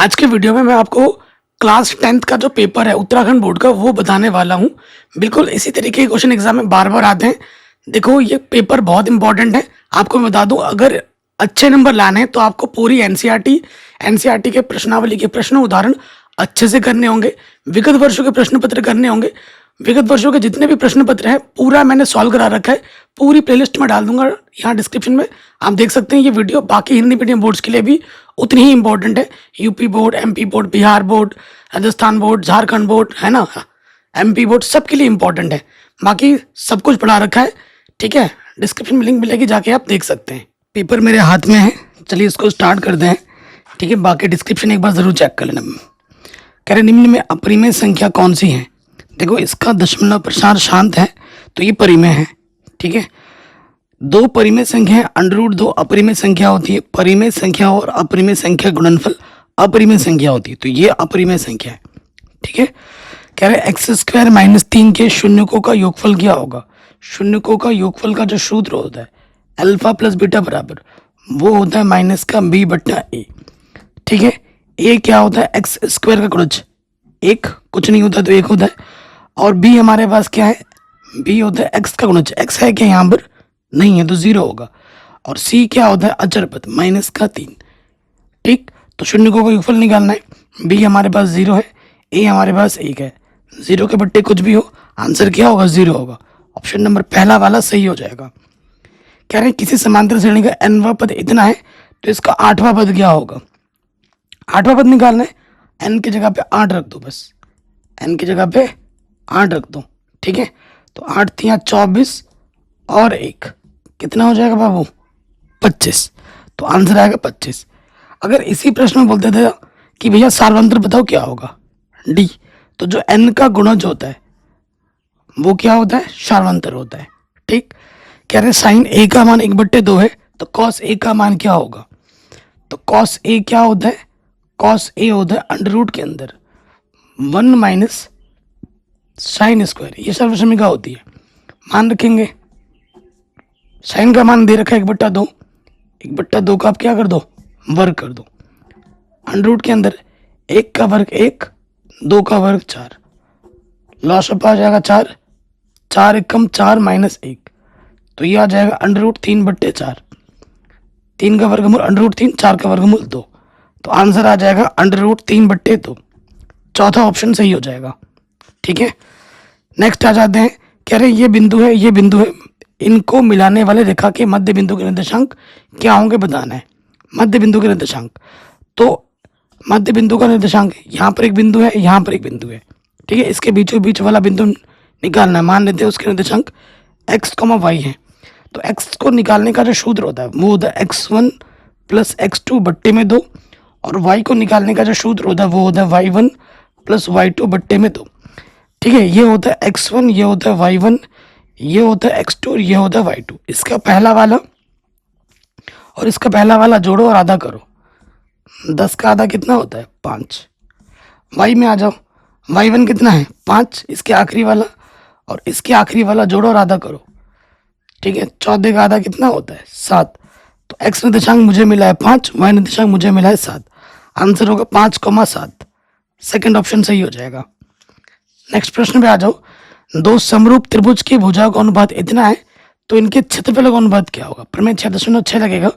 आज के वीडियो में मैं आपको क्लास 10th का जो पेपर है उत्तराखंड बोर्ड का वो बताने वाला हूँ। बिल्कुल इसी तरीके के क्वेश्चन एग्जाम में बार बार आते हैं। देखो ये पेपर बहुत इंपॉर्टेंट है। आपको मैं बता दूं, अगर अच्छे नंबर लाने हैं तो आपको पूरी एनसीईआरटी के प्रश्नावली के प्रश्न उदाहरण अच्छे से करने होंगे। विगत वर्षों के प्रश्न पत्र करने होंगे। विगत वर्षों के जितने भी प्रश्न पत्र हैं पूरा मैंने सॉल्व करा रखा है। पूरी प्लेलिस्ट में डाल दूंगा यहाँ डिस्क्रिप्शन में, आप देख सकते हैं। ये वीडियो बाकी हिंदी मीडियम बोर्ड्स के लिए भी उतनी ही इंपॉर्टेंट है। UP board, MP board, Bihar board, Rajasthan board, Jharkhand board, है ना, एमपी बोर्ड, सबके लिए इंपॉर्टेंट है। बाकी सब कुछ पढ़ा रखा है, ठीक है। डिस्क्रिप्शन में लिंक मिलेगी, जाके आप देख सकते हैं। पेपर मेरे हाथ में है, चलिए इसको स्टार्ट कर दें, ठीक है। बाकी डिस्क्रिप्शन एक बार ज़रूर चेक कर लेना। कह रहे निम्न में अपरिमेय संख्या कौन सी है। देखो इसका दशमलव प्रसार शांत है तो ये परिमेय है, ठीक है। दो परिमेय संख्या है, √2 अपरिमेय संख्या होती है। परिमेय संख्या और अपरिमेय संख्या गुणनफल अपरिमेय संख्या होती है, तो ये अपरिमेय संख्या है, ठीक है। कह रहे x² - 3 के शून्यकों का योगफल क्या होगा। शून्यकों का योगफल का जो सूत्र होता है अल्फा प्लस बीटा बराबर वो होता है -b/a, ठीक है। a क्या होता है, x² का गुणज, एक कुछ नहीं होता तो एक होता है। और b हमारे पास क्या है, b होता है x का गुणज, x है क्या यहाँ पर, नहीं है तो 0 होगा। और c क्या होता है, अचर पद -3, ठीक। तो शून्यकों का योगफल निकालना है। b हमारे पास 0 है, a हमारे पास 1 है। 0 के बट्टे कुछ भी हो, आंसर क्या होगा, 0 होगा। ऑप्शन नंबर पहला वाला सही हो जाएगा। कह रहे हैं किसी समांतर श्रेणी का nवां पद इतना है तो इसका 8वां पद क्या होगा। 8वां पद निकालना है, n की जगह पे 8 रख दो, बस n की जगह पे 8 रख दो, ठीक है। तो 8 तिया 24 और 1 कितना हो जाएगा बाबू, 25। तो आंसर आएगा 25। अगर इसी प्रश्न में बोलते थे कि भैया सार्वंत्र बताओ क्या होगा, डी, तो जो n का गुणज होता है वो क्या होता है, सार्वंत्र होता है, ठीक। कह रहे साइन a का मान 1/2 है तो कॉस a का मान क्या होगा। तो कॉस a क्या होता है, कॉस a होता है अंडर के अंदर 1 - साइन स्क्वायर, ये सर्वसमीका होती है। मान रखेंगे, साइन का मान दे रखा है 1/2, 1/2 का आप क्या कर दो, वर्ग कर दो। अंडर के अंदर 1 का वर्ग 1, 2 का वर्ग 4, लॉस अप आ जाएगा 4, 4 एकम 4 -1, तो ये आ जाएगा √3/4। 3 का वर्गमूल √3, 4 का वर्गमूल 2, तो आंसर आ जाएगा √3/2। चौथा ऑप्शन सही हो जाएगा, ठीक है। नेक्स्ट आ जाते हैं। कह रहे ये बिंदु है, ये बिंदु है, इनको मिलाने वाले रेखा के मध्य बिंदु के निर्देशांक क्या होंगे बताना है। मध्य बिंदु के निर्देशांक, तो मध्य बिंदु का निर्देशांक यहाँ पर एक बिंदु है, यहाँ पर एक बिंदु है, ठीक है। इसके बीचों बीच वाला बिंदु निकालना है। मान लेते हैं उसके निर्देशांक x, y है। तो x को निकालने का जो सूत्र होता है वो होता है x1 + x2/2, और y को निकालने का जो सूत्र होता है वो होता है y1 + y2/2, ठीक है। ये होता है x1, ये होता है y1, ये होता है x2 और ये होता है y2। इसका पहला वाला और इसका पहला वाला जोड़ो और आधा करो। 10 का आधा कितना होता है, 5। y में आ जाओ, y1 कितना है, 5, इसके आखिरी वाला और इसके आखिरी वाला जोड़ो और आधा करो, ठीक है। 14 का आधा कितना होता है, 7। तो x निर्देशांक मुझे मिला है 5, y निर्देशांक मुझे मिला है 7। आंसर होगा 5,7। सेकंड ऑप्शन सही हो जाएगा। नेक्स्ट प्रश्न पे आ जाओ। दो समरूप त्रिभुज की भुजाओं का अनुपात इतना है तो इनके क्षेत्रफल का अनुपात क्या होगा। प्रमेय 6.6 लगेगा।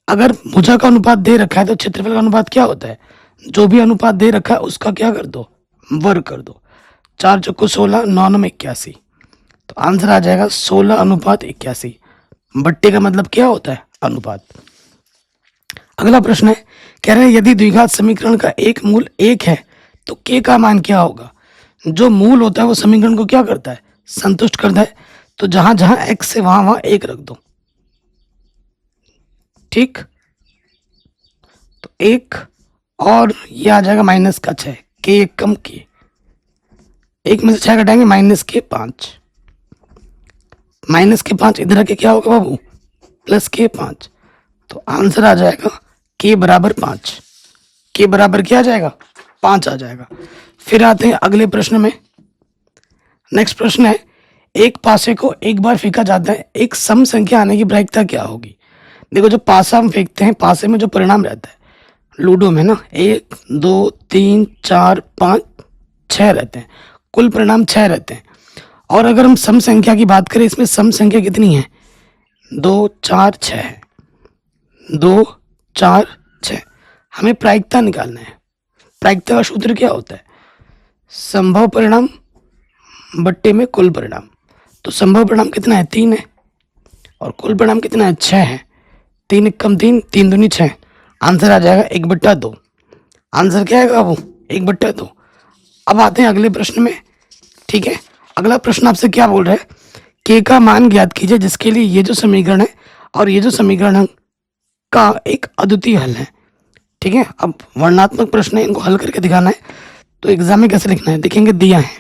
अगर भुजा का अनुपात दे रखा है तो क्षेत्रफल का अनुपात क्या होता है, जो भी अनुपात दे रखा है उसका क्या कर दो, वर्ग कर दो। 4 × 16, 9 × 81, तो आंसर आ जाएगा 16:81। बट्टे का मतलब क्या होता है, अनुपात। अगला प्रश्न है, कह रहे हैं यदि द्विघात समीकरण का एक मूल 1 है तो k का मान क्या होगा। जो मूल होता है वो समीकरण को क्या करता है, संतुष्ट करता है। तो जहां जहां x है वहां 1 रख दो, ठीक। तो 1 और ये आ जाएगा -6, k 1 कम k, 1 में से 6 घटाएंगे -5, -5 इधर के क्या होगा बाबू, +k5। तो आंसर आ जाएगा k बराबर 5। k बराबर क्या आ जाएगा, 5 आ जाएगा। फिर आते हैं अगले प्रश्न में। नेक्स्ट प्रश्न है, एक पासे को एक बार फेंका जाता है, एक सम संख्या आने की प्रायिकता क्या होगी। देखो जो पासा हम फेंकते हैं, पासे में जो परिणाम रहता है लूडो में ना 1 2 3 4 5 6 रहते हैं, कुल परिणाम 6 रहते हैं। और अगर हम सम संख्या की बात करें, इसमें सम संख्या कितनी है? 2 4 6 है, 2 4 6। हमें प्रायिकता निकालना है। प्रायिकता का सूत्र क्या होता है? संभव परिणाम बट्टे में कुल परिणाम। तो संभव परिणाम कितना है? 3 है, और कुल परिणाम कितना है? 6 है। 3 एकम 3, 3 दूनी 6। आंसर आ जाएगा 1/2। आंसर क्या आएगा वो? 1/2। अब आते हैं अगले प्रश्न में। ठीक है, अगला प्रश्न आपसे क्या बोल रहा है? के का मान ज्ञात कीजिए जिसके लिए ये जो समीकरण है और ये जो समीकरण है का एक अद्वितीय हल है। ठीक है, अब वर्णनात्मक प्रश्न है, इनको हल करके दिखाना है। तो एग्जाम में कैसे लिखना है? देखेंगे दिया है,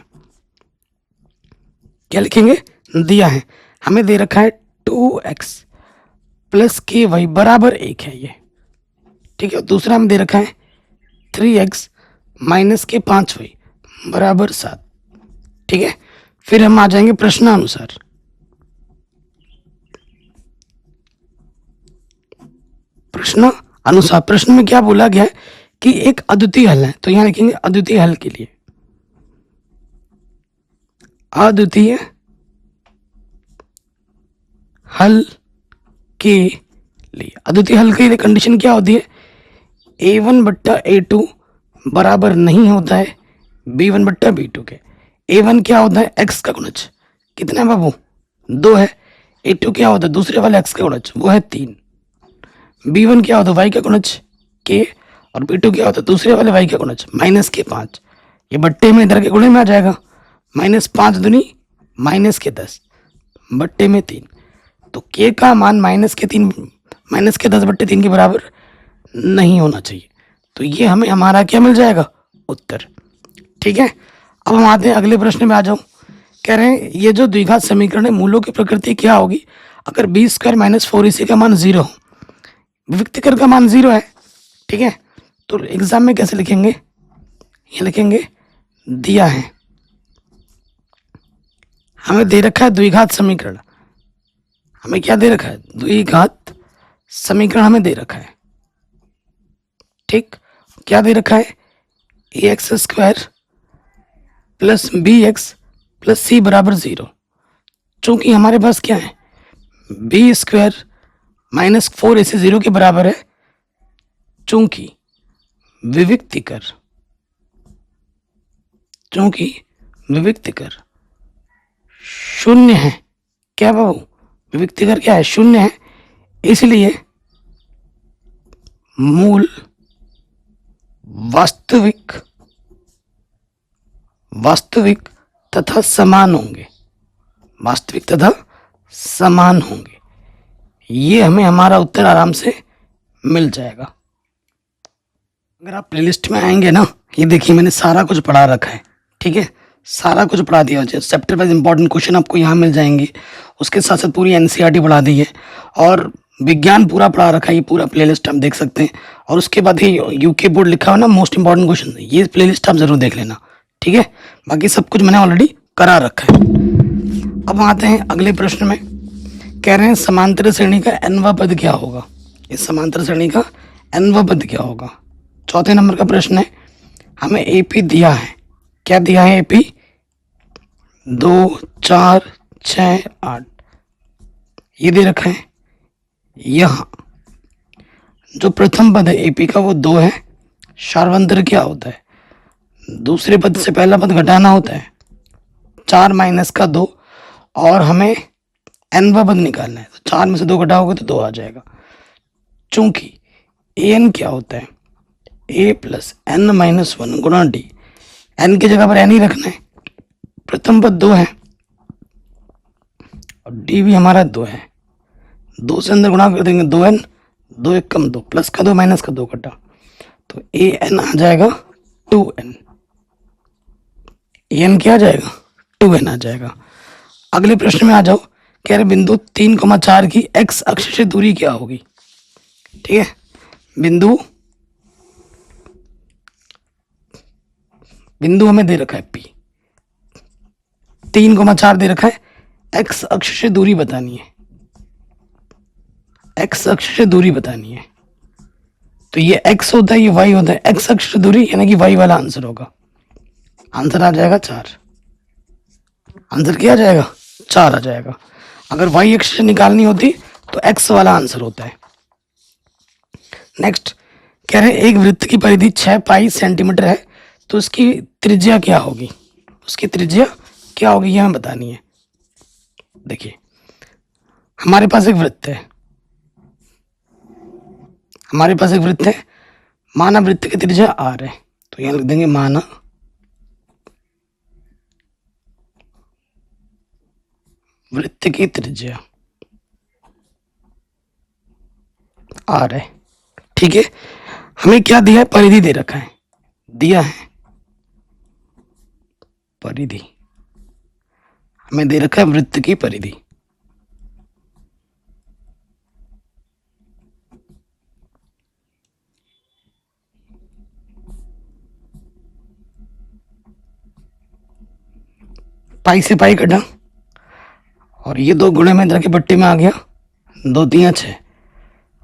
क्या लिखेंगे? दिया है, हमें दे रखा है 2x प्लस के वाई बराबर 1 है ये। ठीक है, दूसरा हमें दे रखा है 3x माइनस के 5y बराबर 7। ठीक है, फिर हम आ जाएंगे प्रश्नानुसार। प्रश्न अनुसार प्रश्न में क्या बोला गया है कि एक अद्वितीय हल है, तो यहां लिखेंगे अद्वितीय हल के लिए। अद्वितीय हल के लिए, अद्वितीय हल के लिए कंडीशन क्या होती है? a1/a2 बराबर नहीं होता है b1/b2 के। a1 क्या होता है? x का गुणज, कितना है बाबू? 2 है। a2 क्या होता है? दूसरे वाले x का गुणज, वो है 3। b1 क्या होता है? y का गुणज k, और b2 क्या होता है? दूसरे वाले y का गुणज माइनस के 5। ये बट्टे में इधर के गुणे में आ जाएगा, -5 दूनी -10 बट्टे में 3। तो k का मान -10/3 के बराबर नहीं होना चाहिए। तो ये हमें हमारा क्या मिल जाएगा? उत्तर। ठीक है, अब हम आते हैं अगले प्रश्न में। आ जाओ, कह रहे हैं ये जो द्विघात समीकरण है, मूलों की प्रकृति क्या होगी अगर b² - 4ac का मान 0 हो? विविक्तिकर का मान 0 है। ठीक है, तो एग्जाम में कैसे लिखेंगे? ये लिखेंगे दिया है, हमें दे रखा है द्विघात समीकरण। हमें क्या दे रखा है? द्विघात समीकरण हमें दे रखा है। ठीक, क्या दे रखा है? ax² plus bx plus c बराबर 0। चूंकि हमारे पास क्या है? b² - 4ac 0 के बराबर है। चूंकि विविक्तिकर शून्य है, क्या बाबू? विविक्तिकर क्या है? शून्य है, इसलिए मूल वास्तविक तथा समान होंगे। वास्तविक तथा समान होंगे, ये हमें हमारा उत्तर आराम से मिल जाएगा। अगर आप प्लेलिस्ट में आएंगे ना, ये देखिए मैंने सारा कुछ पढ़ा रखा है। ठीक है, सारा कुछ पढ़ा दिया है। चैप्टर वाइज इंपॉर्टेंट क्वेश्चन आपको यहाँ मिल जाएंगे। उसके साथ साथ पूरी एनसीईआरटी पढ़ा दी है, और विज्ञान पूरा पढ़ा रखा है। ये पूरा प्लेलिस्ट आप देख सकते हैं। और उसके बाद ही यूके बोर्ड लिखा हुआ ना, मोस्ट इंपॉर्टेंट क्वेश्चन, ये प्लेलिस्ट आप जरूर देख लेना। ठीक है, बाकी सब कुछ मैंने ऑलरेडी करा रखा है। अब आते हैं अगले प्रश्न में। कह रहे हैं समांतर श्रेणी का nवां पद क्या होगा? इस समांतर श्रेणी का nवां पद क्या होगा? चौथे नंबर का प्रश्न है, हमें एपी दिया है। क्या दिया है? एपी 2 4 6 8 ये दे रखा है। यहां जो प्रथम पद है एपी का वो 2 है। सार्वंतर क्या होता है? दूसरे पद से पहला पद घटाना होता है, 4 माइनस का 2, और हमें nवां पद निकालना है। तो 4 में से 2 घटाओगे तो 2 आ जाएगा। चूंकि an क्या होता है? a प्लस n माइनस 1 गुणा d। n की जगह पर n ही रखना है। प्रथम पद 2 है और d भी हमारा 2 है। 2 से अंदर गुणा कर देंगे, 2n, 2 एक कम 2, प्लस का 2 माइनस का 2 कटा, तो an आ जाएगा 2n। an क्या आ जाएगा? 2n आ जाएगा। अगले प्रश्न में आ जाओ। कह रहे बिंदु 3,4 की x अक्ष से दूरी क्या होगी? ठीक है, बिंदु हमें दे रखा है P, 3,4 दे रखा है। x अक्ष से दूरी बतानी है। x अक्ष से दूरी बतानी है। तो ये x होता है, ये y होता है, x अक्ष दूरी यानी कि y वाला आंसर होगा। आंसर आ जाएगा 4। आंसर क्या आ जाएगा? 4 आ जाएगा। अगर y अक्ष से निकालनी होती तो x वाला आंसर होता है। नेक्स्ट कह रहे हैं एक वृत्त की परिधि 6 पाई सेंटीमीटर है, तो उसकी त्रिज्या क्या होगी? उसकी त्रिज्या क्या होगी ये हमें बतानी है। देखिए हमारे पास एक वृत्त है, हमारे पास एक वृत्त है, माना वृत्त की त्रिज्या r है, तो यहां लिख देंगे माना वृत्त की त्रिज्या r है। ठीक है, हमें क्या दिया है? परिधि दे रखा है, दिया है परिधि, हमें दे रखा है वृत्त की परिधि। पाई से पाई कटा और ये 2 गुणे में इधर के पट्टी में आ गया, 2 3 6,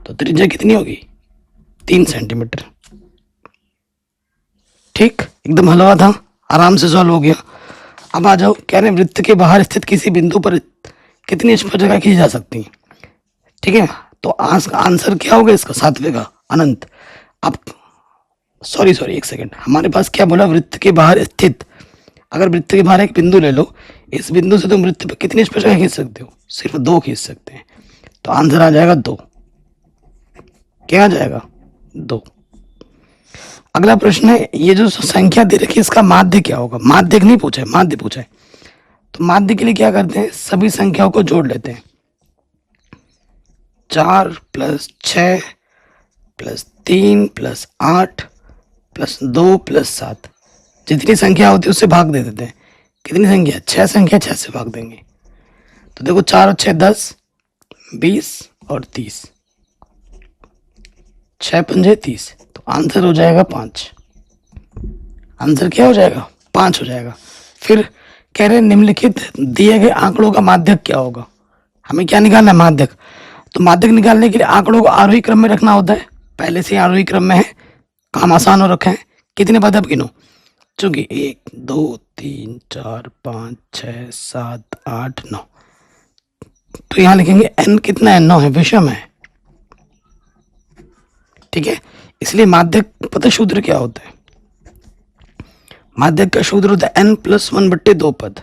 तो त्रिज्या कितनी होगी? 3 सेंटीमीटर। ठीक, एकदम हलवा था, आराम से सॉल्व हो गया। अब आ जाओ, कह रहे हैं वृत्त के बाहर स्थित किसी बिंदु पर कितनी स्पर्शरेखा खींची जा सकती है। ठीक है, तो आंसर क्या होगा इसका? 7वें का अनंत। अब सॉरी एक सेकंड, हमारे पास क्या बोला? वृत्त के बाहर स्थित। अगर वृत्त के बाहर एक बिंदु ले लो, इस बिंदु से तुम वृत्त पर कितनी स्पर्शरेखा खींच सकते हो? सिर्फ 2 खींच सकते हैं, तो आंसर आ जाएगा 2। क्या आ जाएगा? 2। अगला प्रश्न है, ये जो संख्या दे रखी है इसका माध्य क्या होगा? माध्य नहीं पूछा है, माध्य पूछा है। तो माध्य के लिए क्या करते हैं? सभी संख्याओं को जोड़ लेते हैं। 4 + 6 + 3 + 8 + 2 + 7, जितनी संख्या होती है उससे भाग दे देते हैं। कितनी संख्या? 6 संख्या, 6 से भाग देंगे। तो देखो 4 और 6 10, 20 और 30, 6 पंजे 30, तो आंसर हो जाएगा 5। आंसर क्या हो जाएगा? 5 हो जाएगा। फिर कह रहे हैं निम्नलिखित दिए गए आंकड़ों का माध्यक क्या होगा? हमें क्या निकालना है? माध्यक। तो माध्यक निकालने के लिए आंकड़ों को आरोही क्रम में रखना होता है, पहले से आरोही क्रम में है, काम आसान हो रखा है। कितने पद अब गिनो, चूंकि 1 2 3 4 5 6 7 8 9, तो यहां लिखेंगे n कितना है? 9 है, विषम है। ठीक है, इसलिए माध्यक पता सूत्र क्या होता है? माध्यक का सूत्र होता है n + 1/2 पद,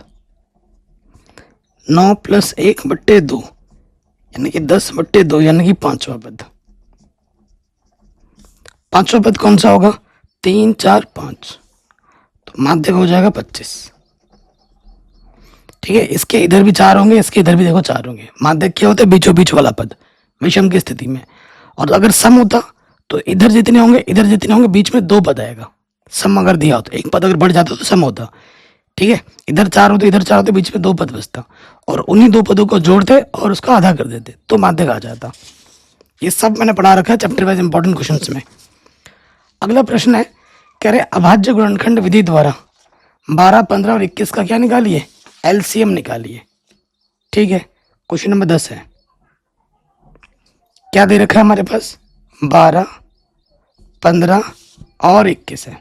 9 + 1/2 यानी कि 10/2 यानी कि 5वां पद। 5वां पद कौन सा होगा? 3 4 5, तो माध्यक हो जाएगा 25। ठीक है, इसके इधर भी 4 होंगे, इसके इधर भी देखो 4 होंगे। माध्यक क्या होता है? बीचों बीच वाला पद, विषम की स्थिति में। और अगर सम होता तो इधर जितने होंगे इधर जितने होंगे, बीच में 2 पद आएगा। सम अगर दिया हो तो एक पद अगर बढ़ जाता तो सम होता। ठीक है, इधर 4 होते इधर 4 होते, बीच में 2 पद बचता, और उन्हीं 2 पदों को जोड़ते और उसका आधा कर देते तो माध्यक आ जाता। ये सब मैंने पढ़ा रखा है चैप्टर वाइज इंपॉर्टेंट क्वेश्चंस में। अगला प्रश्न है, कह रहे अभाज्य गुणनखंड विधि द्वारा 12 15 और 21 का क्या निकालिए? एलसीएम निकालिए। ठीक है, क्वेश्चन नंबर 10 है, क्या दे रखा है हमारे पास? 12 15 और 21 है,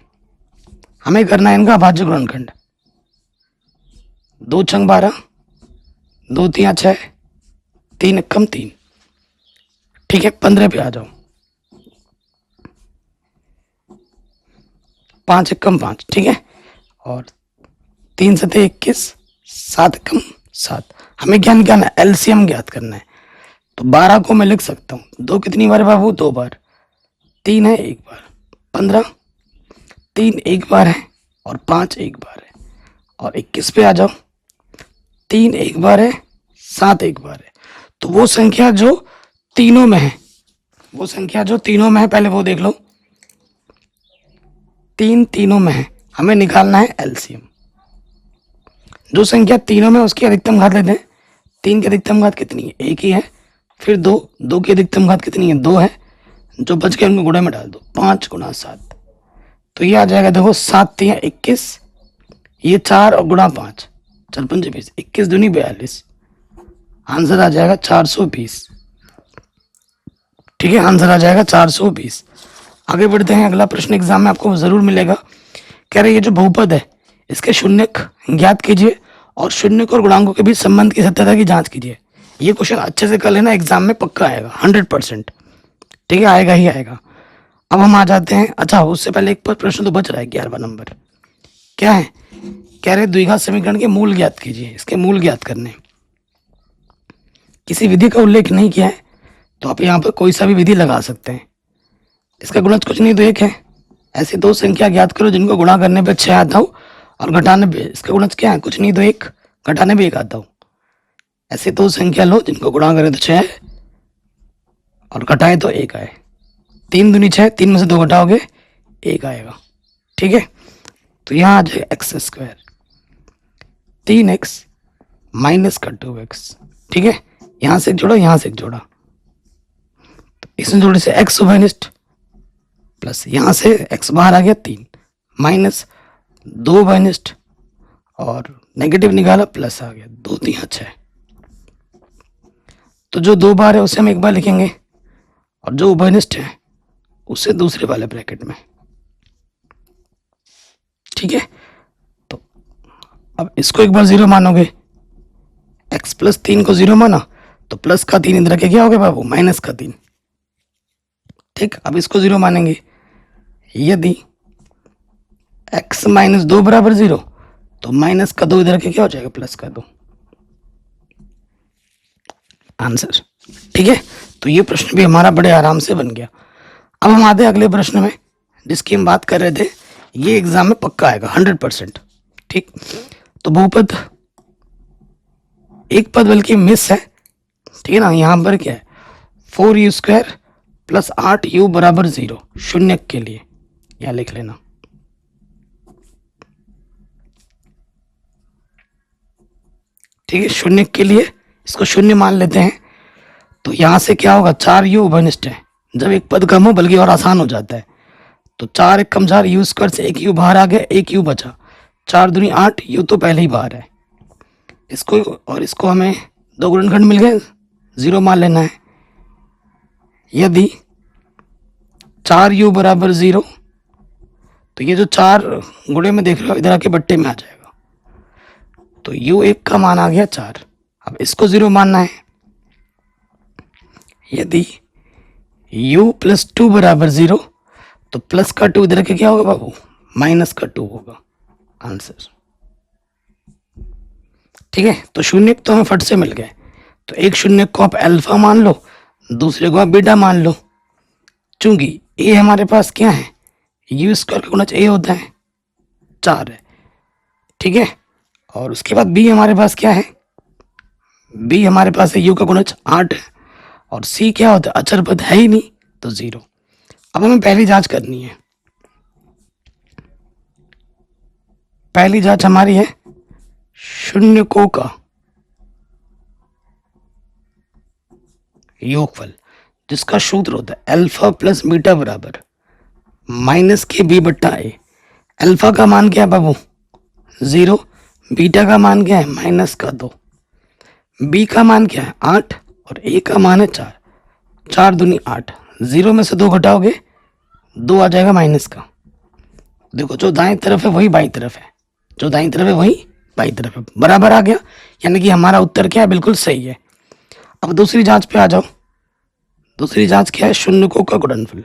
हमें करना है इनका अभाज्य गुणनखंड। 2 छंग 12, 2 3 6, 3 एकम 3। ठीक है, 15 पे आ जाओ। 5 एकम 5, ठीक है, और 3 7 21, 7 एकम 7। हमें क्या निकालना है? एलसीएम ज्ञात करना है। तो 12 को मैं लिख सकता हूँ, 2 कितनी बार है बाबू? 2 बार, 3 है 1 बार, 15, 3 1 बार है और 5 1 बार है, और 21 पे आ जाओ, 3 1 बार है, 7 1 बार है। तो वो संख्या जो तीनों में है, वो संख्या जो तीनों में है, पहले वो देख लो। 3 तीनों में है, हमें निकालना है एलसीएम। जो संख्या तीनों में उसकी अधिकतम घात लेते हैं। 3 की अधिकतम घात कितनी है? 1 ही है। फिर 2 की अधिकतम घात कितनी है? 2 है। जो बच गए उनको गुणे में डाल दो, 5 × 7, तो ये आ जाएगा, देखो 7 3 21, ये 4 और गुणा 5, 4 5 20, 21 दूनी 42, आंसर आ जाएगा 420। ठीक है, आंसर आ जाएगा 420। आगे बढ़ते हैं, अगला प्रश्न एग्जाम में आपको ज़रूर मिलेगा। कह रहे ये जो बहुपद है इसके शून्यक ज्ञात कीजिए और शून्यक और गुणांकों के बीच संबंध की सत्यता की जांच कीजिए। ये क्वेश्चन अच्छे से कर लेना, एग्जाम में पक्का आएगा 100%। ठीक है, आएगा ही आएगा। अब हम आ जाते हैं, अच्छा उससे पहले एक पर प्रश्न तो बच रहा है 11वां नंबर। क्या है? कह रहे द्विघात समीकरण के मूल ज्ञात कीजिए। इसके मूल ज्ञात करने, किसी विधि का उल्लेख नहीं किया है तो आप यहाँ पर कोई सा भी विधि लगा सकते हैं। इसका गुणज कुछ नहीं तो एक है। ऐसी दो संख्या ज्ञात करो जिनको गुणा करने पे 6 आता हो और घटाने पे, इसका गुणज क्या है? कुछ नहीं तो एक, घटाने पे 1 आता हो। ऐसी दो संख्या लो जिनको गुणा करें तो 6 और घटाए तो 1 आए। 3 दूनी 6, 3 में से 2 घटाओगे 1 आएगा। ठीक है, तो यहाँ आ जाए एक्स स्क्वायर 3x माइनस का 2x। ठीक है, यहाँ से एक जोड़ा, यहाँ से एक जोड़ा, तो इसमें जोड़े से x उभयनिष्ठ प्लस यहाँ से x बाहर आ गया 3 माइनस 2 उभयनिष्ठ और नेगेटिव निकाला प्लस आ गया 2 3 6। तो जो 2 बार है उसे हम एक बार लिखेंगे और जो उभयनिष्ठ है उसे दूसरे वाले ब्रैकेट में। ठीक है, तो अब इसको एक बार 0 मानोगे, x प्लस 3 को 0 माना तो प्लस का 3 इधर के क्या हो गया बाबू? माइनस का 3। ठीक, अब इसको 0 मानेंगे। यदि x माइनस 2 बराबर 0 तो माइनस का 2 इधर के क्या हो जाएगा? प्लस का 2। आंसर। ठीक है, तो ये प्रश्न भी हमारा बड़े आराम से बन गया। अब हम आते हैं अगले प्रश्न में जिसकी हम बात कर रहे थे। ये एग्जाम में पक्का आएगा 100%। ठीक, तो बहुपद एक पद बल्कि मिस है। ठीक है ना, यहाँ पर क्या है? 4u² प्लस 8u बराबर 0 शून्यक के लिए, यहाँ लिख लेना। ठीक है, शून्यक के लिए इसको शून्य मान लेते हैं। तो यहाँ से क्या होगा? 4u उभयनिष्ठ है। जब एक पद कम हो बल्कि और आसान हो जाता है, तो 4 एक कम 4, u स्क्वायर से 1u बाहर आ गया, 1u बचा, 4 दूनी 8, u तो पहले ही बाहर है। इसको और इसको हमें दो गुणनखंड मिल गए, 0 मान लेना है। यदि 4u बराबर 0 तो ये जो 4 गुणे में देख रहे हो इधर आके बट्टे में आ जाएगा, तो u एक का मान आ गया 4। अब इसको 0 मानना है। यदि u प्लस 2 बराबर 0 तो प्लस का 2 इधर के क्या होगा बाबू? माइनस का 2 होगा। आंसर। ठीक है, तो शून्य तो हमें फट से मिल गए। तो एक शून्य को आप अल्फा मान लो, दूसरे को आप बीटा मान लो। चूंकि ए हमारे पास क्या है? यू स्क्वायर का गुणज ए होता है, 4 है। ठीक है, और उसके बाद बी हमारे पास क्या है? बी हमारे पास है यू का गुणज 8 है और सी क्या होता है? अचर पद है ही नहीं, तो 0। अब हमें पहली जांच करनी है। पहली जांच हमारी है शून्यकों का योगफल, जिसका सूत्र होता है अल्फा प्लस बीटा बराबर माइनस के बी बट्टा ए। अल्फा का मान क्या है बाबू? 0। बीटा का मान क्या है? माइनस का 2। बी का मान क्या है? 8 और ए का मान है 4। 4 दूनी 8, 0 में से 2 घटाओगे 2 आ जाएगा माइनस का। देखो, जो दाएं तरफ है वही बाईं तरफ है, जो दाईं तरफ है वही बाईं तरफ है, बराबर आ गया। यानी कि हमारा उत्तर क्या है? बिल्कुल सही है। अब दूसरी जांच पे आ जाओ। दूसरी जांच क्या है? शून्यकों का गुणनफल।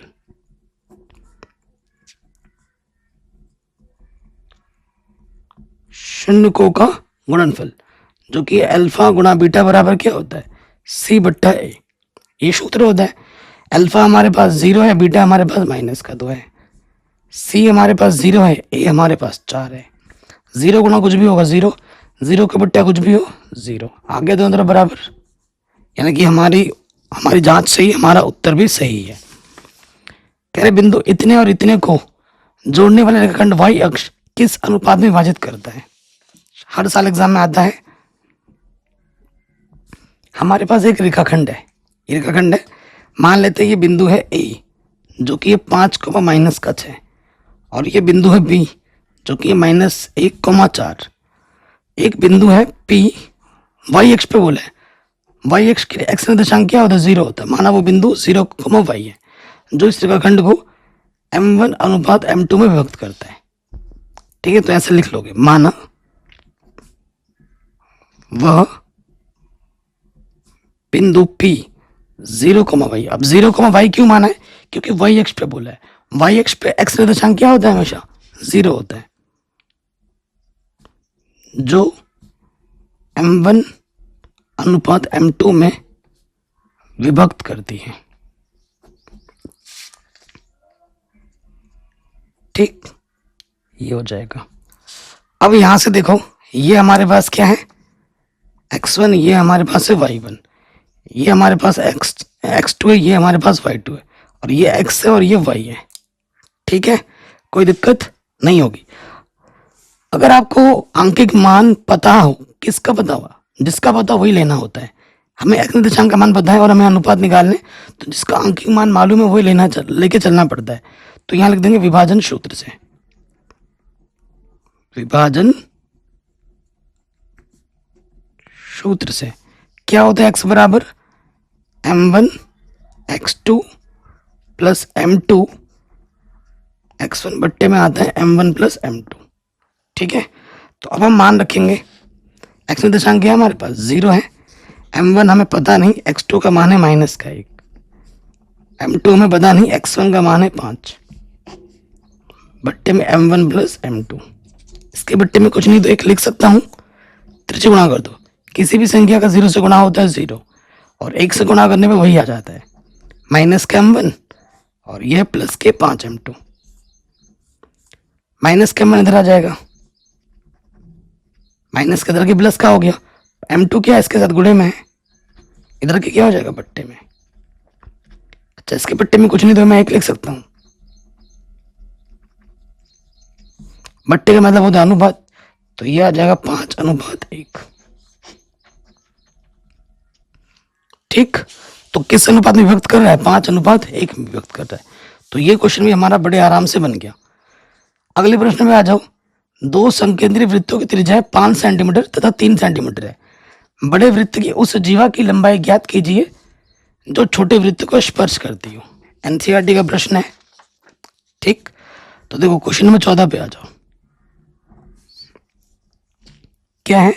शून्यकों का गुणनफल जो कि अल्फा गुणा बीटा बराबर क्या होता है? सी बट्टा ए। ये सूत्र होता है। अल्फा हमारे पास 0 है, बीटा हमारे पास माइनस का 2 है, सी हमारे पास 0 है, ए हमारे पास 4 है। 0 गुणा कुछ भी होगा 0, 0 का बट्टा कुछ भी हो 0। आगे दोनों तरफ बराबर, यानी कि हमारी जांच सही, हमारा उत्तर भी सही है। कह रहे बिंदु इतने और इतने को जोड़ने वाले रेखाखंड वाई अक्ष किस अनुपात में विभाजित करता है? हर साल एग्जाम में आता है। हमारे पास एक रेखाखंड है, ये रेखाखंड है, मान लेते हैं ये बिंदु है ए जो कि ये 5,-6 है, और ये बिंदु है बी जो कि -1,4। एक बिंदु है पी, वाई अक्ष पे बोले, वाई अक्ष के एक्स निर्देशांक क्या होता है? 0 होता है। माना वो बिंदु 0, वाई है जो इस रेखाखंड को m1 अनुपात m2 में विभक्त करता है। ठीक है, तो ऐसे लिख लोगे, माना वह बिंदु P 0,y। अब 0,y क्यों माना है? क्योंकि y अक्ष पे बोला है, y अक्ष पे x निर्देशांक क्या होता है? हमेशा 0 होता है, जो m1 अनुपात m2 में विभक्त करती है। ठीक, ये हो जाएगा। अब यहां से देखो, ये हमारे पास क्या है? x1, ये हमारे पास है y1, ये हमारे पास x2 है, ये हमारे पास y2 है, और ये x है और ये y है। ठीक है, कोई दिक्कत नहीं होगी। अगर आपको आंकिक मान पता हो, किसका पता हुआ? जिसका पता वही लेना होता है। हमें x निर्देशांक का मान पता है और हमें अनुपात निकालने, तो जिसका आंकिक मान मालूम है वही लेके चलना पड़ता है। तो यहां लिख देंगे विभाजन सूत्र से। विभाजन सूत्र से क्या होता है? x बराबर m1 x2 plus m2, x1 बट्टे में आता है m1 प्लस m2। ठीक है, तो अब हम मान रखेंगे। x निर्देशांक क्या है? हमारे पास 0 है, m1 हमें पता नहीं, x2 का मान है -1, m2 हमें पता नहीं, x1 का मान है 5, बट्टे में m1 प्लस m2। इसके बट्टे में कुछ नहीं तो 1 लिख सकता हूँ, त्रिज्या गुणा कर दो। किसी भी संख्या का 0 से गुणा होता है 0, और 1 से गुणा करने पे वही आ जाता है, माइनस के m1 और यह प्लस के 5m2। माइनस के m1 इधर आ जाएगा, माइनस के इधर के प्लस का हो गया, m2 क्या है? इसके साथ गुणे में है, इधर के क्या हो जाएगा? बट्टे में। अच्छा, इसके बट्टे में कुछ नहीं तो मैं 1 लिख सकता हूँ। बट्टे का मतलब होता है अनुपात, तो ये आ जाएगा 5:1। ठीक, तो किस अनुपात में विभक्त कर रहा है? 5:1 में विभक्त कर रहा है। तो ये क्वेश्चन भी हमारा बड़े आराम से बन गया। अगले प्रश्न में आ जाओ। दो संकेंद्रीय वृत्तों की त्रिज्या 5 सेंटीमीटर तथा 3 सेंटीमीटर है। बड़े वृत्त की उस जीवा की लंबाई ज्ञात कीजिए जो छोटे वृत्त को स्पर्श करती हो। एनसीईआरटी का प्रश्न है। ठीक, तो देखो क्वेश्चन नंबर 14 पे आ जाओ। क्या है?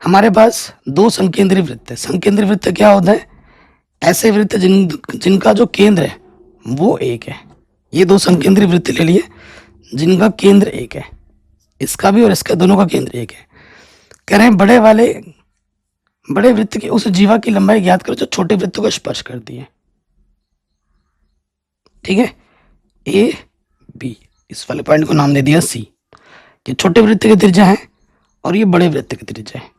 हमारे पास दो संकेंद्रीय वृत्त है। संकेंद्रीय वृत्त क्या होता है? ऐसे वृत्त जिनका जो केंद्र है वो एक है। ये दो संकेंद्रीय वृत्त ले लिए जिनका केंद्र एक है, इसका भी और इसका दोनों का केंद्र एक है। कह रहे हैं बड़े वृत्त की उस जीवा की लंबाई ज्ञात करो जो छोटे वृत्त को स्पर्श करती है। ठीक है, ए बी, इस वाले पॉइंट को नाम दे दिया सी। ये छोटे वृत्त की त्रिज्या है और ये बड़े वृत्त की त्रिज्या है।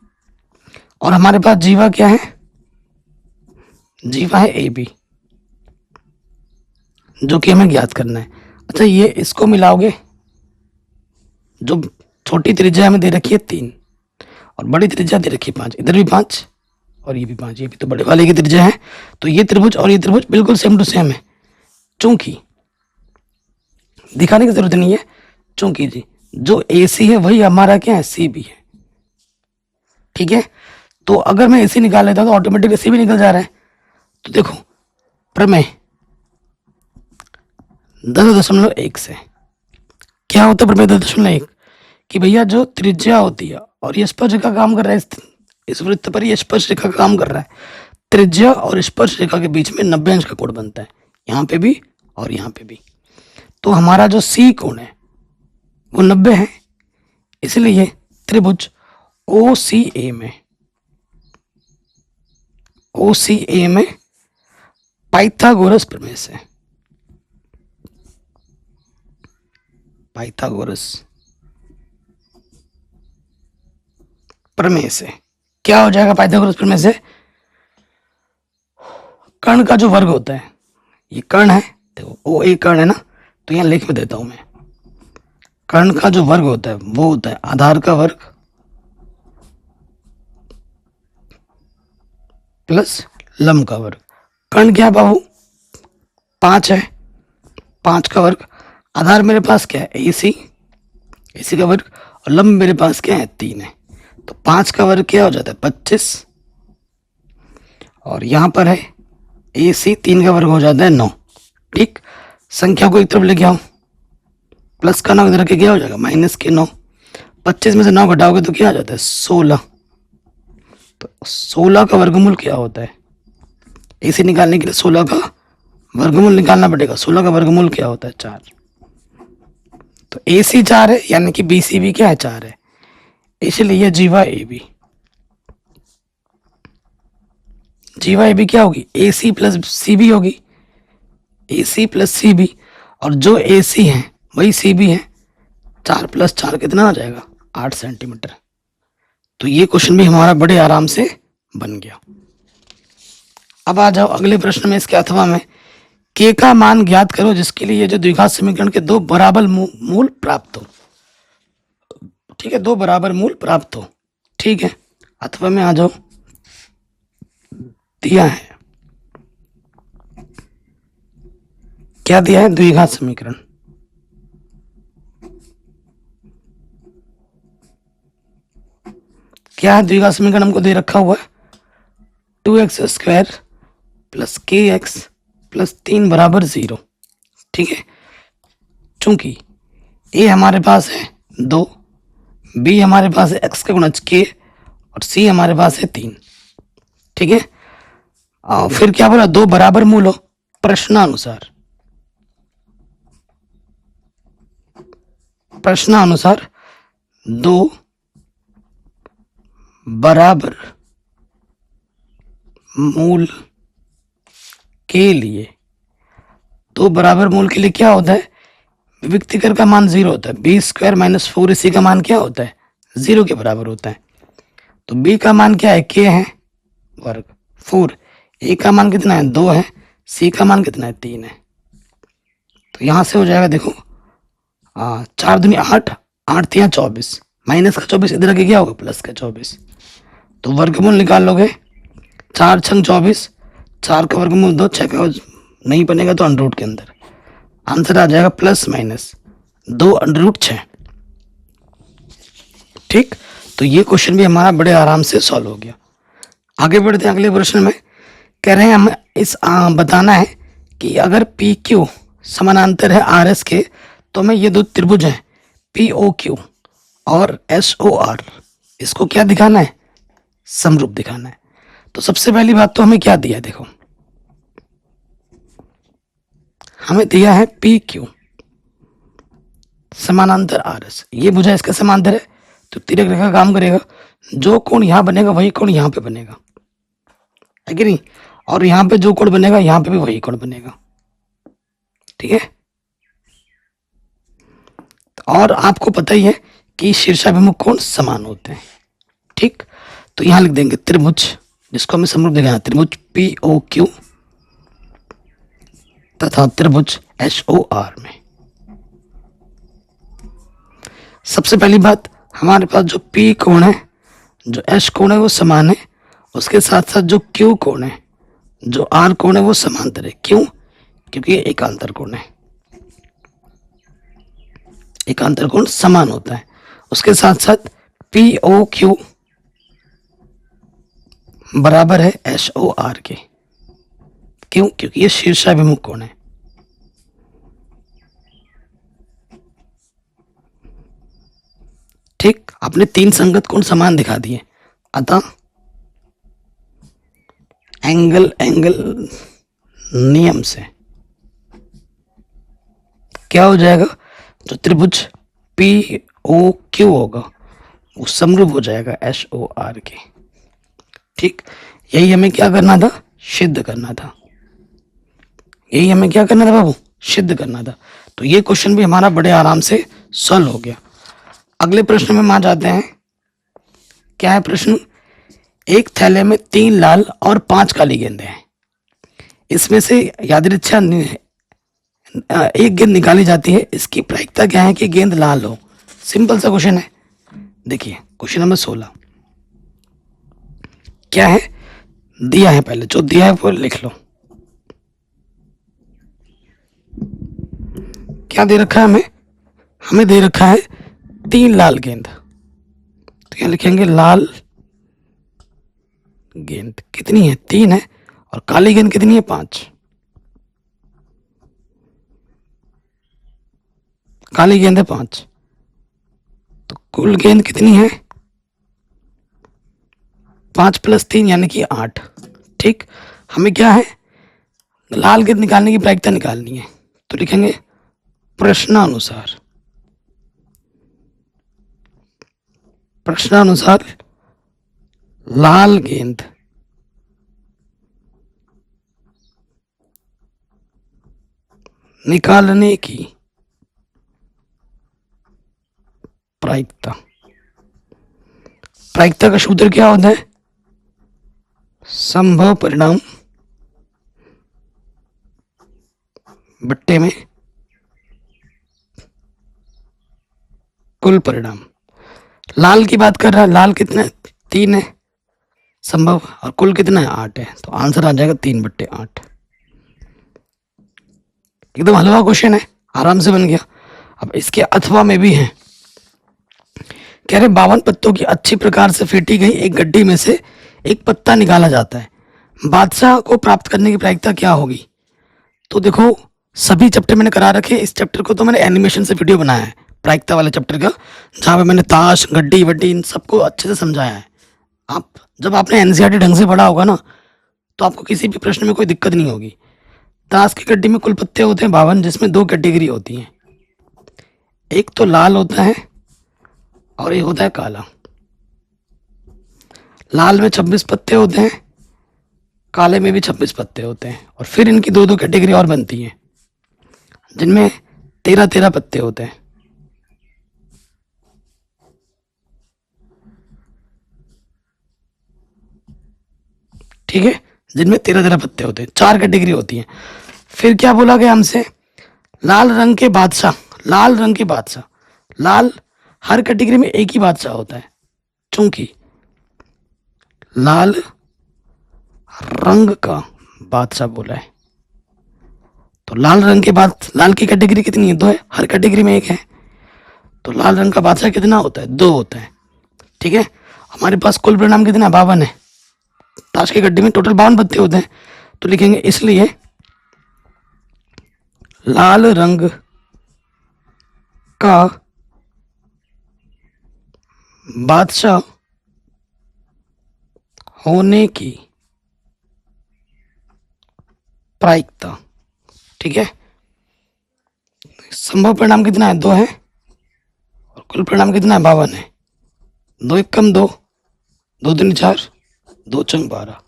और हमारे पास जीवा क्या है? जीवा है ए बी, जो कि हमें ज्ञात करना है। अच्छा, ये इसको मिलाओगे, जो छोटी त्रिज्या हमें दे रखी है 3 और बड़ी त्रिज्या दे रखी है 5, इधर भी 5 और ये भी 5, ये भी तो बड़े वाले की त्रिज्या है। तो ये त्रिभुज और ये त्रिभुज बिल्कुल सेम टू सेम है। चूंकि दिखाने की जरूरत नहीं है, चूंकि जी जो AC है वही हमारा क्या है? CB है। ठीक है, तो अगर मैं AC निकाल लेता हूं तो ऑटोमेटिक AC भी निकल जा रहा है। तो देखो प्रमेय 10.1 से क्या होता है? प्रमेय 10.1 कि भैया जो त्रिज्या होती है और ये स्पर्श रेखा काम कर रहा है, इस वृत्त पर ये स्पर्श रेखा काम कर रहा है। त्रिज्या और स्पर्श रेखा के बीच में 90 अंश का कोण बनता है, यहाँ पे भी और यहाँ पे भी। तो हमारा जो C कोण है वो 90 है, इसलिए त्रिभुज OCA में पाइथागोरस प्रमेय से, क्या हो जाएगा? पाइथागोरस प्रमेय से कर्ण का जो वर्ग होता है, ये कर्ण है, देखो OA कर्ण है ना, तो यहां लिख देता हूं मैं। कर्ण का जो वर्ग होता है वो होता है आधार का वर्ग प्लस लंब का वर्ग। कर्ण क्या बाबू? 5 है, 5 का वर्ग। आधार मेरे पास क्या है? AC का वर्ग, और लंब मेरे पास क्या है? 3 है। तो 5 का वर्ग क्या हो जाता है? 25, और यहां पर है AC, 3 का वर्ग हो जाता है 9। ठीक, संख्या को एक तरफ लेके आओ। प्लस का 9 इधर के क्या हो जाएगा माइनस के 9, 25 में से 9 घटाओगे तो क्या आ जाता है 16। तो 16 का वर्गमूल क्या होता है, इसे निकालने के लिए 16 का वर्गमूल निकालना पड़ेगा। 16 का वर्गमूल क्या होता है 4। तो ए सी 4 है यानी कि बी सी भी क्या है 4 है, इसलिए जीवा ए बी, जीवा ए बी क्या होगी ए सी प्लस सी बी होगी, ए सी प्लस सी बी, और जो ए सी है वही सी बी है। 4 प्लस 4 कितना आ जाएगा 8 सेंटीमीटर। तो ये क्वेश्चन भी हमारा बड़े आराम से बन गया। अब आ जाओ अगले प्रश्न में इसके अथवा में, के का मान ज्ञात करो जिसके लिए जो द्विघात समीकरण के दो बराबर मूल प्राप्त हो। ठीक है, दो बराबर मूल प्राप्त हो। ठीक है, अथवा में आ जाओ, दिया है, क्या दिया है द्विघात समीकरण। क्या है द्विघात समीकरण हमको दे रखा हुआ है 2x² प्लस के एक्स प्लस 3 बराबर 0। ठीक है, चूंकि ए हमारे पास है 2, बी हमारे पास है x का गुणज k और सी हमारे पास है 3। ठीक है, फिर क्या बोला दो बराबर मूल हो प्रश्नानुसार, प्रश्नानुसार दो बराबर मूल के लिए, दो बराबर मूल के लिए क्या होता है विविक्तिकर का मान 0 होता है, b² माइनस 4 इसी का मान क्या होता है 0 के बराबर होता है। तो b का मान क्या है k है वर्ग 4, a का मान कितना है 2 है, c का मान कितना है 3 है। तो यहां से हो जाएगा देखो 4 दूनी 8, 8 तिया 24, माइनस का 24 इधर आके क्या होगा प्लस का 24। तो वर्गमूल निकाल लोगे 4 छंग 24, 4 का वर्गमूल 2, 6 का नहीं बनेगा तो अंडर रूट के अंदर, आंसर आ जाएगा प्लस माइनस 2 अंडर रूट 6। ठीक, तो ये क्वेश्चन भी हमारा बड़े आराम से सॉल्व हो गया। आगे बढ़ते हैं अगले प्रश्न में, कह रहे हैं हमें इस बताना है कि अगर पी क्यू समानांतर है आर एस के तो हमें ये दो त्रिभुज हैं पी ओ क्यू और एस ओ आर, इसको क्या दिखाना है समरूप दिखाना है। तो सबसे पहली बात तो हमें क्या दिया है देखो, हमें दिया है पी क्यू समानांतर आर एस, ये भुजा इसका समांतर है तो तिरक रेखा काम करेगा, जो कोण यहां बनेगा वही कोण यहां पे बनेगा है कि नहीं, और यहां पे जो कोण बनेगा यहां पे भी वही कोण बनेगा। ठीक है, और आपको पता ही है कि शीर्षाभिमुख कोण समान होते हैं। ठीक, तो यहां लिख देंगे त्रिभुज, जिसको हमें समरूप दिखाना त्रिभुज पी ओ क्यू तथा त्रिभुज एच ओ आर में। सबसे पहली बात हमारे पास जो पी कोण है जो एच कोण है वो समान है, उसके साथ साथ जो क्यू कोण है जो आर कोण है वो समांतर है। क्यों, क्योंकि ये एकांतर कोण है, एकांतर कोण समान होता है। उसके साथ साथ पी ओ क्यू बराबर है एच ओ आर के। क्यों, क्योंकि ये शीर्षाभिमुख कोण है। ठीक, आपने 3 संगत कोण समान दिखा दिए, अतः एंगल नियम से क्या हो जाएगा, जो त्रिभुज पी ओ क्यू होगा वो समरूप हो जाएगा एच ओ आर के। ठीक, यही हमें क्या करना था सिद्ध करना था, यही हमें क्या करना था बाबू सिद्ध करना था। तो ये क्वेश्चन भी हमारा बड़े आराम से सॉल्व हो गया। अगले प्रश्न में आ जाते हैं, क्या है प्रश्न, एक थैले में 3 लाल और 5 काली गेंदें हैं, इसमें से यादृच्छा एक गेंद निकाली जाती है, इसकी प्रायिकता क्या है कि गेंद लाल हो। सिंपल सा क्वेश्चन है। देखिए क्वेश्चन नंबर 16 क्या है दिया है, पहले जो दिया है वो लिख लो। क्या दे रखा है हमें, हमें दे रखा है 3 लाल गेंद, तो क्या लिखेंगे लाल गेंद कितनी है 3 है, और काली गेंद कितनी है 5। काली गेंद है 5, तो कुल गेंद कितनी है 5 + 3 यानी कि 8। ठीक, हमें क्या है लाल गेंद निकालने की प्रायिकता निकालनी है, तो लिखेंगे प्रश्नानुसार लाल गेंद निकालने की प्रायिकता का सूत्र क्या होता है, संभव परिणाम बट्टे में कुल परिणाम। लाल की बात कर रहा है, लाल कितना है 3 है संभव, और कुल कितना है 8 है, तो आंसर आ जाएगा 3/8। एकदम हलवा क्वेश्चन है, आराम से बन गया। अब इसके अथवा में भी है, कह रहे 52 पत्तों की अच्छी प्रकार से फेंटी गई एक गड्डी में से एक पत्ता निकाला जाता है, बादशाह को प्राप्त करने की प्रायिकता क्या होगी। तो देखो सभी चैप्टर मैंने करा रखे, इस चैप्टर को तो मैंने एनिमेशन से वीडियो बनाया है प्रायिकता वाले चैप्टर का, जहाँ पे मैंने ताश गड्डी वड्डी इन सबको अच्छे से समझाया है। आप जब आपने एनसीईआरटी ढंग से पढ़ा होगा ना, तो आपको किसी भी प्रश्न में कोई दिक्कत नहीं होगी। ताश की गड्डी में कुल पत्ते होते हैं 52, जिसमें 2 कैटेगरी होती हैं, एक तो लाल होता है और एक होता है काला। लाल में 26 पत्ते होते हैं, काले में भी 26 पत्ते होते हैं, और फिर इनकी 2-2 कैटेगरी और बनती हैं, जिनमें 13-13 पत्ते होते हैं। ठीक है, जिनमें 13-13 पत्ते होते हैं, 4 कैटेगरी होती हैं। फिर क्या बोला गया हमसे, लाल रंग के बादशाह, लाल हर कैटेगरी में एक ही बादशाह होता है, चूंकि लाल रंग का बादशाह बोला है, तो लाल रंग के बाद लाल की कैटेगरी कितनी है 2 है, हर कैटेगरी में एक है, तो लाल रंग का बादशाह कितना होता है 2 होता है। ठीक है, हमारे पास कुल परिणाम कितना है 52 है, ताश की गड्डी में टोटल 52 पत्ते होते हैं, तो लिखेंगे इसलिए लाल रंग का बादशाह होने की प्रायिकता। ठीक है, संभव परिणाम कितना है 2 है, और कुल परिणाम कितना है 52 है, 2 1 कम 2, 2 3 4, 2 चंग 12,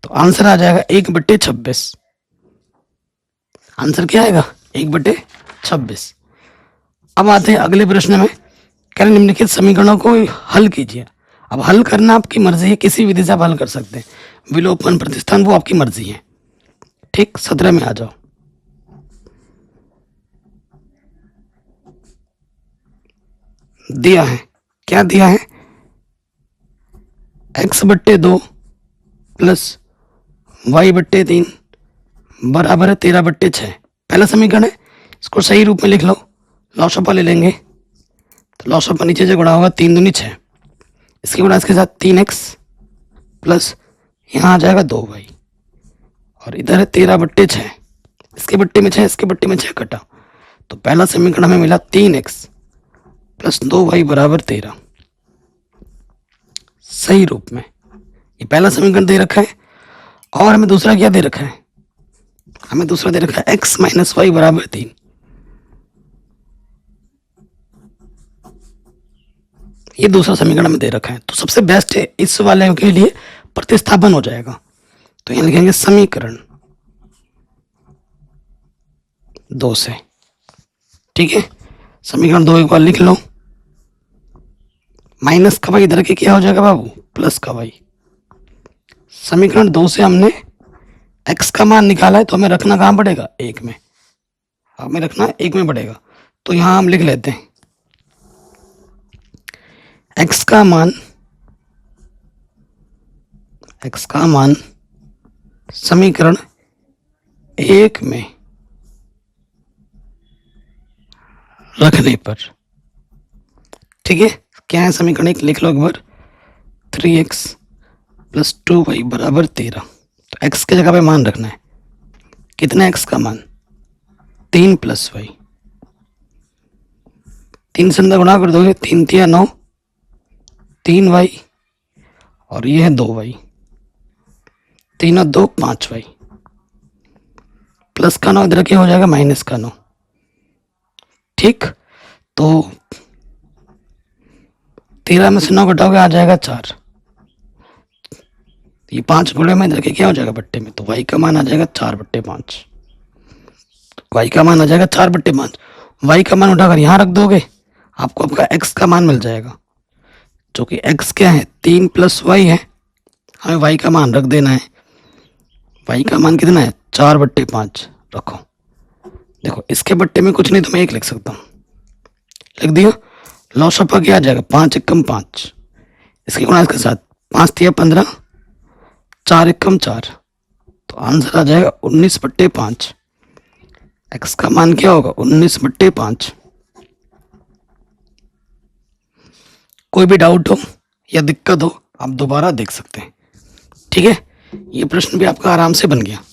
तो आंसर आ जाएगा 1/26। आंसर क्या आएगा 1/26। अब आते हैं अगले प्रश्न में, कह रहे निम्नलिखित समीकरणों को हल कीजिए। अब हल करना आपकी मर्जी है, किसी विधि से आप हल कर सकते हैं, विलोपन प्रतिस्थान वो आपकी मर्जी है। ठीक, 17 में आ जाओ। दिया है, क्या दिया है, x/2 प्लस y/3 बराबर है 13/6। पहला समीकरण है, इसको सही रूप में लिख लो, लॉसअप ले लेंगे, तो लॉसअप नीचे से गुणा होगा 3 दूनी 6, इसके गुणा इसके साथ 3x प्लस यहाँ आ जाएगा 2y, और इधर है 13/6, इसके बट्टे में 6 इसके बट्टे में 6 कटा, तो पहला समीकरण हमें मिला 3x प्लस 2y बराबर 13। सही रूप में ये पहला समीकरण दे रखा है, और हमें दूसरा क्या दे रखा है, हमें दूसरा दे रखा है x - y बराबर 3। ये दूसरा समीकरण में दे रखा है, तो सबसे बेस्ट है इस वाले के लिए प्रतिस्थापन हो जाएगा, तो यहाँ लिखेंगे समीकरण 2 से। ठीक है, समीकरण 2 एक बार लिख लो, माइनस का वाई इधर के क्या हो जाएगा बाबू, प्लस का वाई। समीकरण 2 से हमने x का मान निकाला है, तो हमें रखना कहाँ पड़ेगा 1 में, हमें रखना 1 में पड़ेगा, तो यहाँ हम लिख लेते हैं x का मान समीकरण 1 में रखने पर। ठीक है, क्या है समीकरण 1 लिख लो एक बार, 3x प्लस 2y बराबर 13। तो x की जगह पे मान रखना है, कितना x का मान 3 प्लस y, 3 से अंदर गुणा कर दोगे, 3 तिया 9, 3y और ये है 2y, 3 और 2 5y, प्लस का 9 इधर क्या हो जाएगा माइनस का 9। ठीक, तो 13 में से 9 घटाओगे आ जाएगा 4, ये 5 गुणे में इधर के क्या हो जाएगा बट्टे में, तो y का मान आ जाएगा 4/5। y का मान आ जाएगा 4/5। y का मान उठाकर यहाँ रख दोगे, आपको आपका x का मान मिल जाएगा, जो कि x क्या है 3 + y है, हमें y का मान रख देना है। y का मान कितना है 4/5 रखो। देखो इसके बट्टे में कुछ नहीं तो मैं 1 लिख सकता हूँ, लिख दिया, लॉस ऑफ क्या आ जाएगा 5 × 5, इसके गुणा इसके साथ 5 तिया 15, 4 × 4, तो आंसर आ जाएगा 19/5। x का मान क्या होगा 19/5। कोई भी डाउट हो या दिक्कत हो आप दोबारा देख सकते हैं। ठीक है, ये प्रश्न भी आपका आराम से बन गया।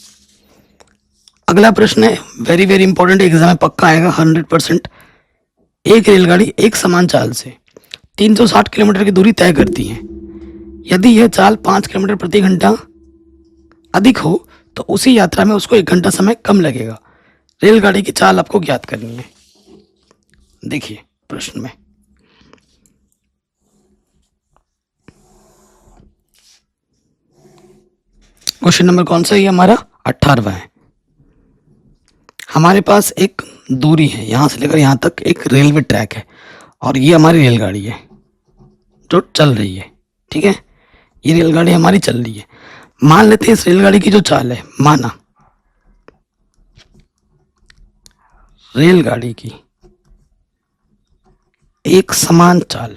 अगला प्रश्न है वेरी वेरी इंपॉर्टेंट, एग्जाम में पक्का आएगा 100%। एक रेलगाड़ी एक समान चाल से 360 किलोमीटर की दूरी तय करती है। यदि यह चाल 5 किलोमीटर प्रति घंटा अधिक हो तो उसी यात्रा में उसको 1 घंटा समय कम लगेगा। रेलगाड़ी की चाल आपको ज्ञात करनी है। देखिए प्रश्न में क्वेश्चन नंबर कौन सा है, हमारा 18वां है। हमारे पास एक दूरी है, यहाँ से लेकर यहाँ तक एक रेलवे ट्रैक है और ये हमारी रेलगाड़ी है जो चल रही है। ठीक है, ये रेलगाड़ी हमारी चल रही है। मान लेते हैं इस रेलगाड़ी की जो चाल है, माना रेलगाड़ी की एक समान चाल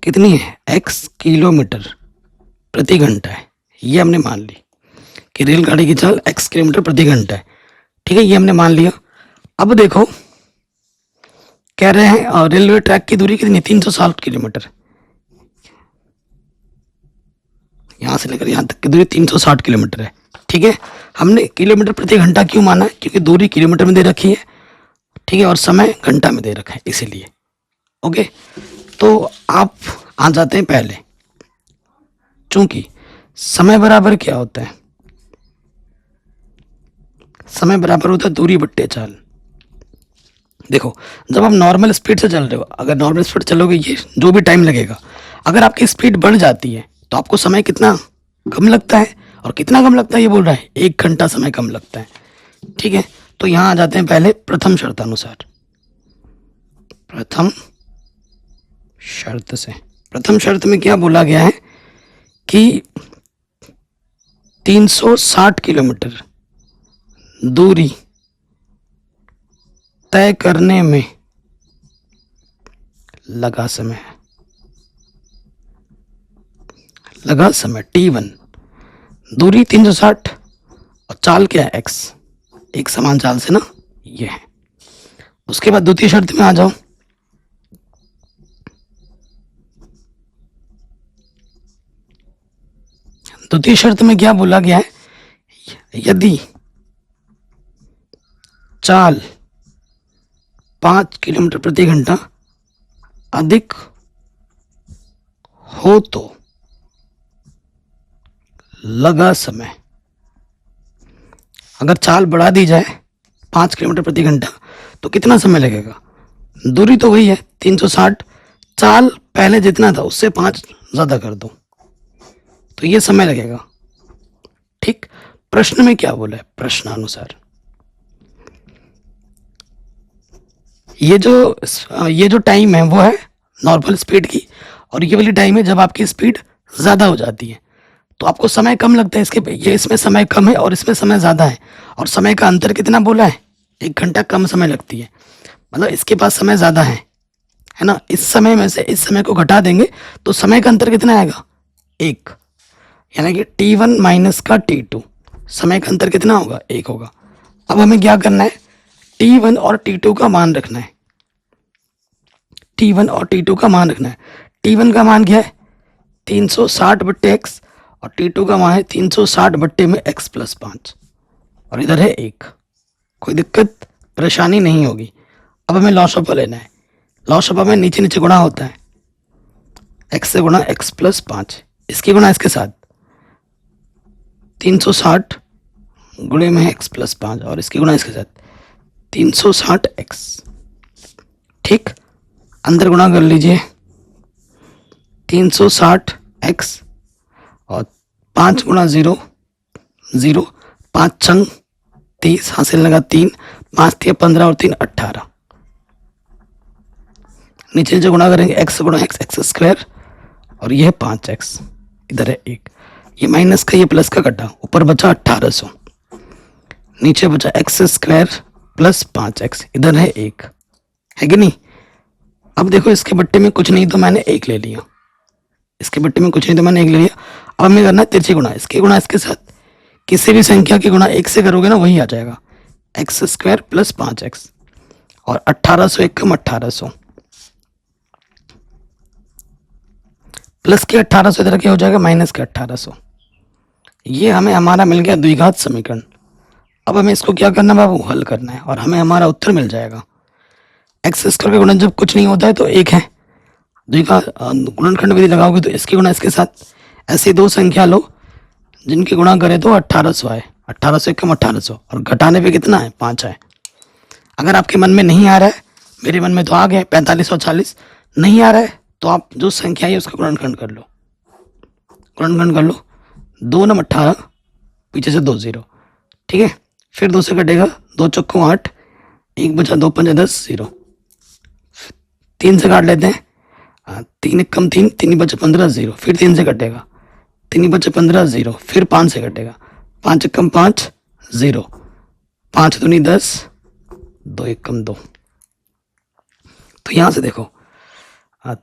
कितनी है x किलोमीटर प्रति घंटा है। ये हमने मान ली कि रेलगाड़ी की चाल x किलोमीटर प्रति घंटा है। ठीक है, ये हमने मान लिया। अब देखो कह रहे हैं और रेलवे ट्रैक की दूरी कितनी 360 किलोमीटर, यहाँ से लेकर यहाँ तक की दूरी 360 किलोमीटर है। ठीक है, हमने किलोमीटर प्रति घंटा क्यों माना है, क्योंकि दूरी किलोमीटर में दे रखी है। ठीक है, और समय घंटा में दे रखा है इसीलिए। ओके, तो आप आ जाते हैं पहले, चूंकि समय बराबर क्या होता है, समय बराबर होता है दूरी बट्टे चाल। देखो जब आप नॉर्मल स्पीड से चल रहे हो, अगर नॉर्मल स्पीड चलोगे ये जो भी टाइम लगेगा, अगर आपकी स्पीड बढ़ जाती है तो आपको समय कितना कम लगता है, और कितना कम लगता है ये बोल रहा है 1 घंटा समय कम लगता है। ठीक है, तो यहाँ आ जाते हैं पहले प्रथम शर्तानुसार। प्रथम शर्त से, प्रथम शर्त में क्या बोला गया है कि 360 किलोमीटर दूरी तय करने में लगा समय t1, दूरी 360 और चाल क्या है x, एक समान चाल से ना ये है। उसके बाद द्वितीय शर्त में आ जाओ। द्वितीय शर्त में क्या बोला गया है, यदि चाल 5 किलोमीटर प्रति घंटा अधिक हो तो लगा समय, अगर चाल बढ़ा दी जाए 5 किलोमीटर प्रति घंटा तो कितना समय लगेगा, दूरी तो वही है 360, चाल पहले जितना था उससे 5 ज़्यादा कर दो तो ये समय लगेगा। ठीक, प्रश्न में क्या बोला है, प्रश्नानुसार ये जो टाइम है वो है नॉर्मल स्पीड की, और ये वाली टाइम है जब आपकी स्पीड ज़्यादा हो जाती है तो आपको समय कम लगता है। ये इसमें समय कम है और इसमें समय ज़्यादा है, और समय का अंतर कितना बोला है 1 घंटा कम समय लगती है, मतलब इसके पास समय ज़्यादा है ना। इस समय में से इस समय को घटा देंगे तो समय का अंतर कितना आएगा 1, यानी कि t1 माइनस का t2, समय का अंतर कितना होगा 1 होगा। अब हमें क्या करना है, t1 और t2 का मान रखना है। t1 और t2 का मान रखना है। t1 का मान क्या है 360/x और t2 का मान है 360 बट्टे में x + 5। और इधर है 1। कोई दिक्कत परेशानी नहीं होगी। अब हमें लॉस ऑफ लेना है। लॉस ऑफ में नीचे नीचे गुणा होता है, x से गुणा x प्लस 5, इसकी गुणा इसके साथ 360 गुणे में x प्लस 5 और इसकी गुणा इसके साथ 360x। ठीक, अंदर गुणा कर लीजिए 360x और 5 गुणा 0 0, 5 छंग 30, हासिल लगा 3, 5 3 15 और 3 18। नीचे जो गुणा करेंगे x गुणा x स्क्वायर और यह 5x, इधर है 1। ये माइनस का ये प्लस का कटा, ऊपर बचा 1800, नीचे बचा x स्क्वायर प्लस 5x, इधर है 1, है कि नहीं। अब देखो इसके बट्टे में कुछ नहीं तो मैंने 1 ले लिया, इसके बट्टे में कुछ नहीं तो मैंने 1 ले लिया। अब हमें करना है तिरछी गुणा, इसके गुणा इसके साथ, किसी भी संख्या की गुणा 1 से करोगे ना वही आ जाएगा, x स्क्वायर प्लस 5x और 1800 1 कम 1800 प्लस के 1800 इधर क्या हो जाएगा माइनस के 1800। ये हमें हमारा मिल गया द्विघात समीकरण। अब हमें इसको क्या करना है बाबू, हल करना है और हमें हमारा उत्तर मिल जाएगा। एक्स स्क्वायर का गुणन जब कुछ नहीं होता है तो 1 है, द्विघात गुणनखंड विधि लगाओगे तो इसकी गुणा इसके साथ। ऐसी दो संख्या लो जिनकी गुणा करें तो 1800 आए, 1800 1 कम 1800 और घटाने पे कितना है 5 आए। अगर आपके मन में नहीं आ रहा है, मेरे मन में तो आ गया 45 और 40, नहीं आ रहा है तो आप जो संख्या है उसका गुणनखंड कर लो, गुणनखंड कर लो। 2 9 18, पीछे से 2 0, ठीक है। फिर 2 से कटेगा, 2 चौको 8, 1 बचा 2 5 10 0। 3 से काट लेते हैं, 3 1 कम 3, 3 बचा 15 0। फिर 3 से कटेगा, 3 बचा 15 0। फिर 5 से कटेगा, 5 1 कम 5 0, 5 दूनी 10, 2 1 कम 2। तो यहां से देखो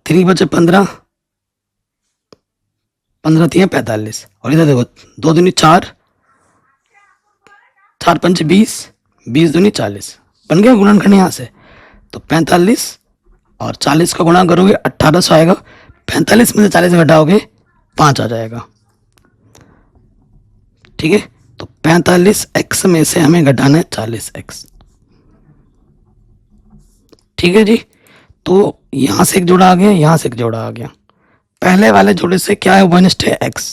3 बचे 15, 15 3 45 और इधर देखो 2 दूनी 4, 4 5 20, 20 दूनी 40, बन गया गुणनखंड यहाँ से। तो 45 और 40 का गुणा करोगे 1800 आएगा, 45 में से 40 घटाओगे 5 आ जाएगा, ठीक है। तो 45x में से हमें घटाना है 40x, ठीक है जी। तो यहां से एक जोड़ा आ गया, यहां से एक जोड़ा आ गया। पहले वाले जोड़े से क्या है, वनिष्ठ है x,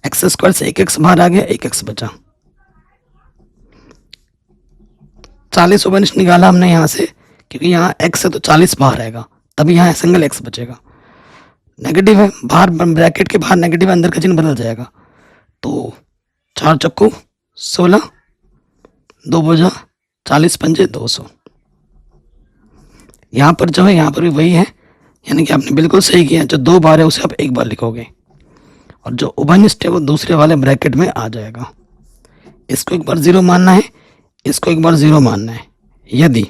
x स्क्वायर से 1x बाहर आ गया, 1x बचा। 40 वनिष्ठ निकाला हमने यहां से, क्योंकि यहाँ x है तो 40 बाहर आएगा, तभी यहाँ सिंगल x बचेगा। नेगेटिव है, बाहर ब्रैकेट के बाहर नेगेटिव, अंदर का चिन्ह बदल जाएगा। तो 4 चक्कू 16, 2 बजा 40 पंजे 200। यहाँ पर जो है यहाँ पर भी वही है, यानी कि आपने बिल्कुल सही किया। जो 2 बार है उसे आप 1 बार लिखोगे और जो उभयनिष्ठ है वो दूसरे वाले ब्रैकेट में आ जाएगा। इसको 1 बार 0 मानना है, इसको 1 बार 0 मानना है। यदि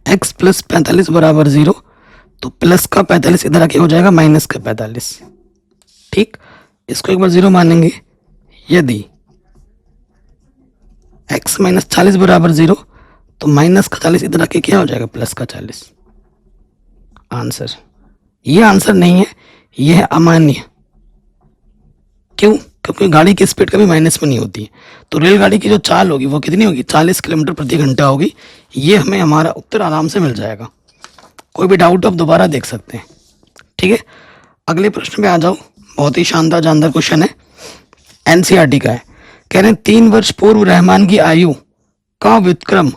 x प्लस 45 बराबर 0 तो प्लस का 45 इधर आके हो जाएगा माइनस का 45, ठीक। इसको 1 बार 0 मानेंगे। यदि x माइनस 40 बराबर 0 तो माइनस का 40 इधर आके क्या हो जाएगा प्लस का 40। आंसर, ये आंसर नहीं है, ये है अमान्य। क्यों? क्योंकि गाड़ी की स्पीड कभी माइनस में नहीं होती है। तो रेलगाड़ी की जो चाल होगी वो कितनी होगी, 40 किलोमीटर प्रति घंटा होगी। ये हमें हमारा उत्तर आराम से मिल जाएगा। कोई भी डाउट आप दोबारा देख सकते हैं, ठीक है। अगले प्रश्न पे आ जाओ, बहुत ही शानदार जानदार क्वेश्चन है, एनसीईआरटी का है। कह रहे हैं 3 वर्ष पूर्व रहमान की आयु का व्युत्क्रम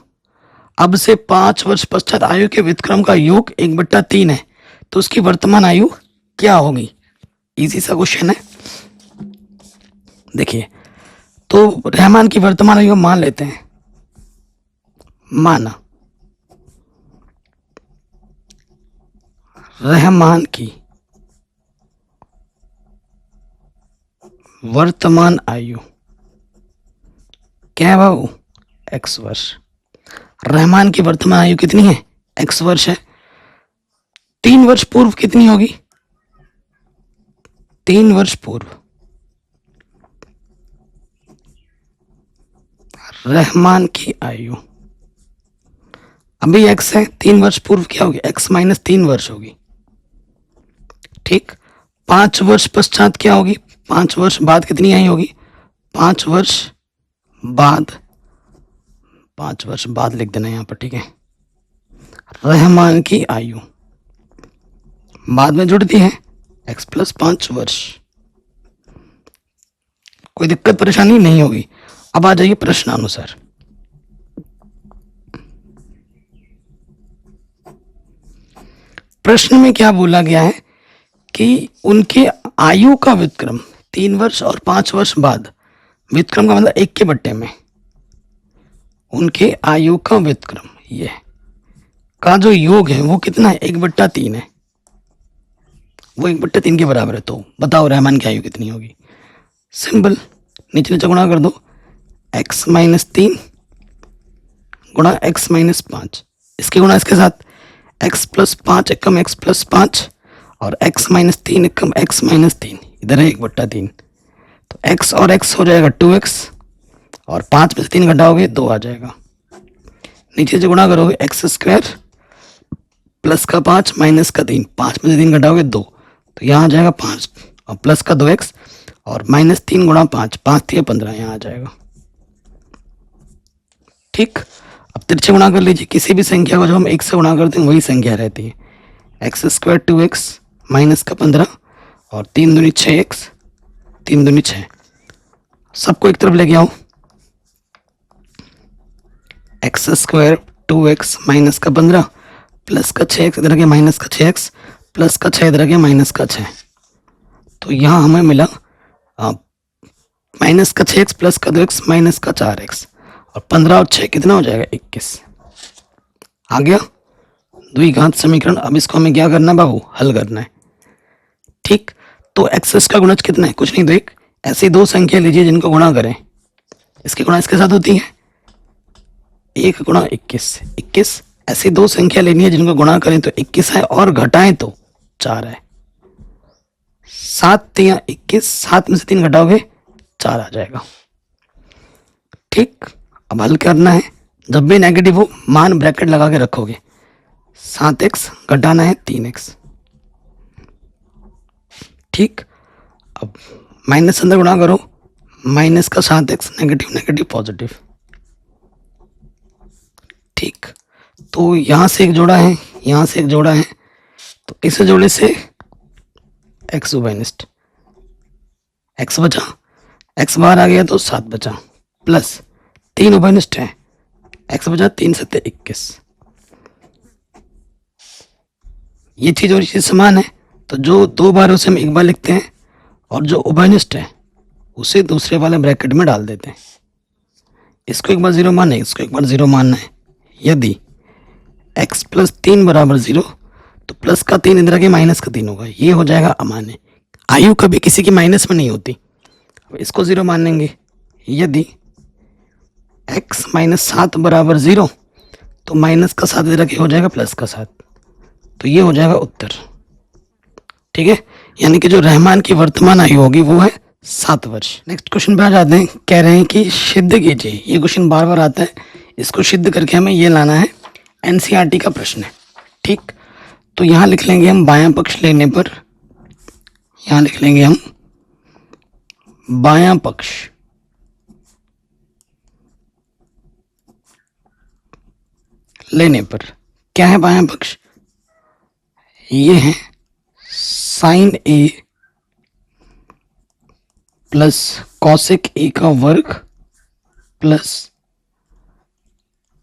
अब से 5 वर्ष पश्चात आयु के व्युत्क्रम का योग 1/3 है, तो उसकी वर्तमान आयु क्या होगी। इजी सा क्वेश्चन है। देखिए, तो रहमान की वर्तमान आयु मान लेते हैं, माना रहमान की वर्तमान आयु क्या है बाबू, x वर्ष। रहमान की वर्तमान आयु कितनी है, x वर्ष है। 3 वर्ष पूर्व कितनी होगी, 3 वर्ष पूर्व रहमान की आयु, अभी x है, 3 वर्ष पूर्व क्या होगी, x माइनस 3 वर्ष होगी, ठीक। 5 वर्ष पश्चात क्या होगी, 5 वर्ष बाद कितनी आई होगी, 5 वर्ष बाद, 5 वर्ष बाद लिख देना यहाँ पर, ठीक है। रहमान की आयु बाद में जुड़ती है x प्लस 5 वर्ष, कोई दिक्कत परेशानी नहीं होगी। अब आ जाइए प्रश्नानुसार। प्रश्न में क्या बोला गया है कि उनके आयु का व्युत्क्रम 3 वर्ष और 5 वर्ष बाद, व्युत्क्रम का मतलब 1 के बट्टे में, उनके आयु का व्युत्क्रम ये का जो योग है वो कितना है, 1/3 है, वो 1/3 के बराबर है। तो बताओ रहमान की आयु कितनी होगी। सिंपल, नीचे नीचे गुणा कर दो, x माइनस 3 गुणा x माइनस 5, इसके गुणा इसके साथ x प्लस 5 एकम x प्लस 5 और x माइनस 3 एकम x माइनस 3, इधर है 1/3, तो x और x हो जाएगा 2x और 5 में से 3 घटाओगे 2 आ जाएगा। नीचे से गुणा करोगे एक्स स्क्वायर प्लस का 5 माइनस का 3, 5 में से 3 घटाओगे 2, तो यहाँ आ जाएगा 5 और प्लस का 2x और माइनस 3 गुणा 5, 5 3 15, यहाँ आ जाएगा। ठीक, अब तिरछे गुणा कर लीजिए, किसी भी संख्या को जब हम 1 से गुणा करते हैं वही संख्या रहती है। एक्स स्क्वायर 2x माइनस का 15 और 3 दूनी 6x, 3 दूनी 6, सबको एक तरफ लेके आओ। एक्स स्क्वायर 2x माइनस का 15 प्लस का 6x इधर के माइनस का 6x प्लस का 6 इधर के माइनस का 6, तो यहाँ हमें मिला माइनस का 6x प्लस का 2x माइनस का 4x और 15 और 6 कितना हो जाएगा 21। आ गया द्विघात समीकरण। अब इसको हमें क्या करना है बाबू, हल करना है। ठीक, तो एक्स का गुणज कितना है, कुछ नहीं, तो एक ऐसी दो संख्या लीजिए जिनको गुणा करें, इसकी गुणा इसके साथ होती है 1 गुणा 21, 21। ऐसी दो संख्या लेनी है जिनको गुणा करें तो 21 है और घटाएं तो 4 है। 7 3 21, 7 में से 3 घटाओगे 4 आ जाएगा। ठीक, अब हल करना है, जब भी नेगेटिव हो मान ब्रैकेट लगा के रखोगे। 7x घटाना है 3x। ठीक, अब माइनस अंदर गुणा करो, माइनस का 7x नेगेटिव नेगेटिव पॉजिटिव। ठीक, तो यहाँ से एक जोड़ा है, यहाँ से एक जोड़ा है, तो इस जोड़े से x उभयनिष्ठ, x बचा, x बाहर आ गया तो 7 बचा, प्लस 3 उभयनिष्ठ है, x बचा 3 7 21। ये चीज और चीज समान है, तो जो दो बार उसे हम एक बार लिखते हैं और जो उभयनिष्ठ है उसे दूसरे वाले ब्रैकेट में डाल देते हैं। इसको एक बार 0 मानना है, इसको एक बार 0 मानना है। यदि x प्लस 3 बराबर 0 तो प्लस का 3 इधर के माइनस का 3 होगा, ये हो जाएगा अमान्य। आयु कभी किसी की माइनस में नहीं होती। अब इसको 0 मानेंगे। यदि x माइनस 7 बराबर 0 तो माइनस का 7 इधर के हो जाएगा प्लस का 7, तो ये हो जाएगा उत्तर। ठीक है, यानी कि जो रहमान की वर्तमान आयु होगी वो है 7 वर्ष। नेक्स्ट क्वेश्चन पे आ जाते हैं। कह रहे हैं कि सिद्ध कीजिए, ये क्वेश्चन बार बार आता है, इसको सिद्ध करके हमें ये लाना है। एनसीईआरटी का प्रश्न है। ठीक, तो यहाँ लिख लेंगे हम बायां पक्ष लेने पर, यहाँ लिख लेंगे हम बायां पक्ष लेने पर। क्या है बायां पक्ष, ये है sine A plus cosec A का वर्ग plus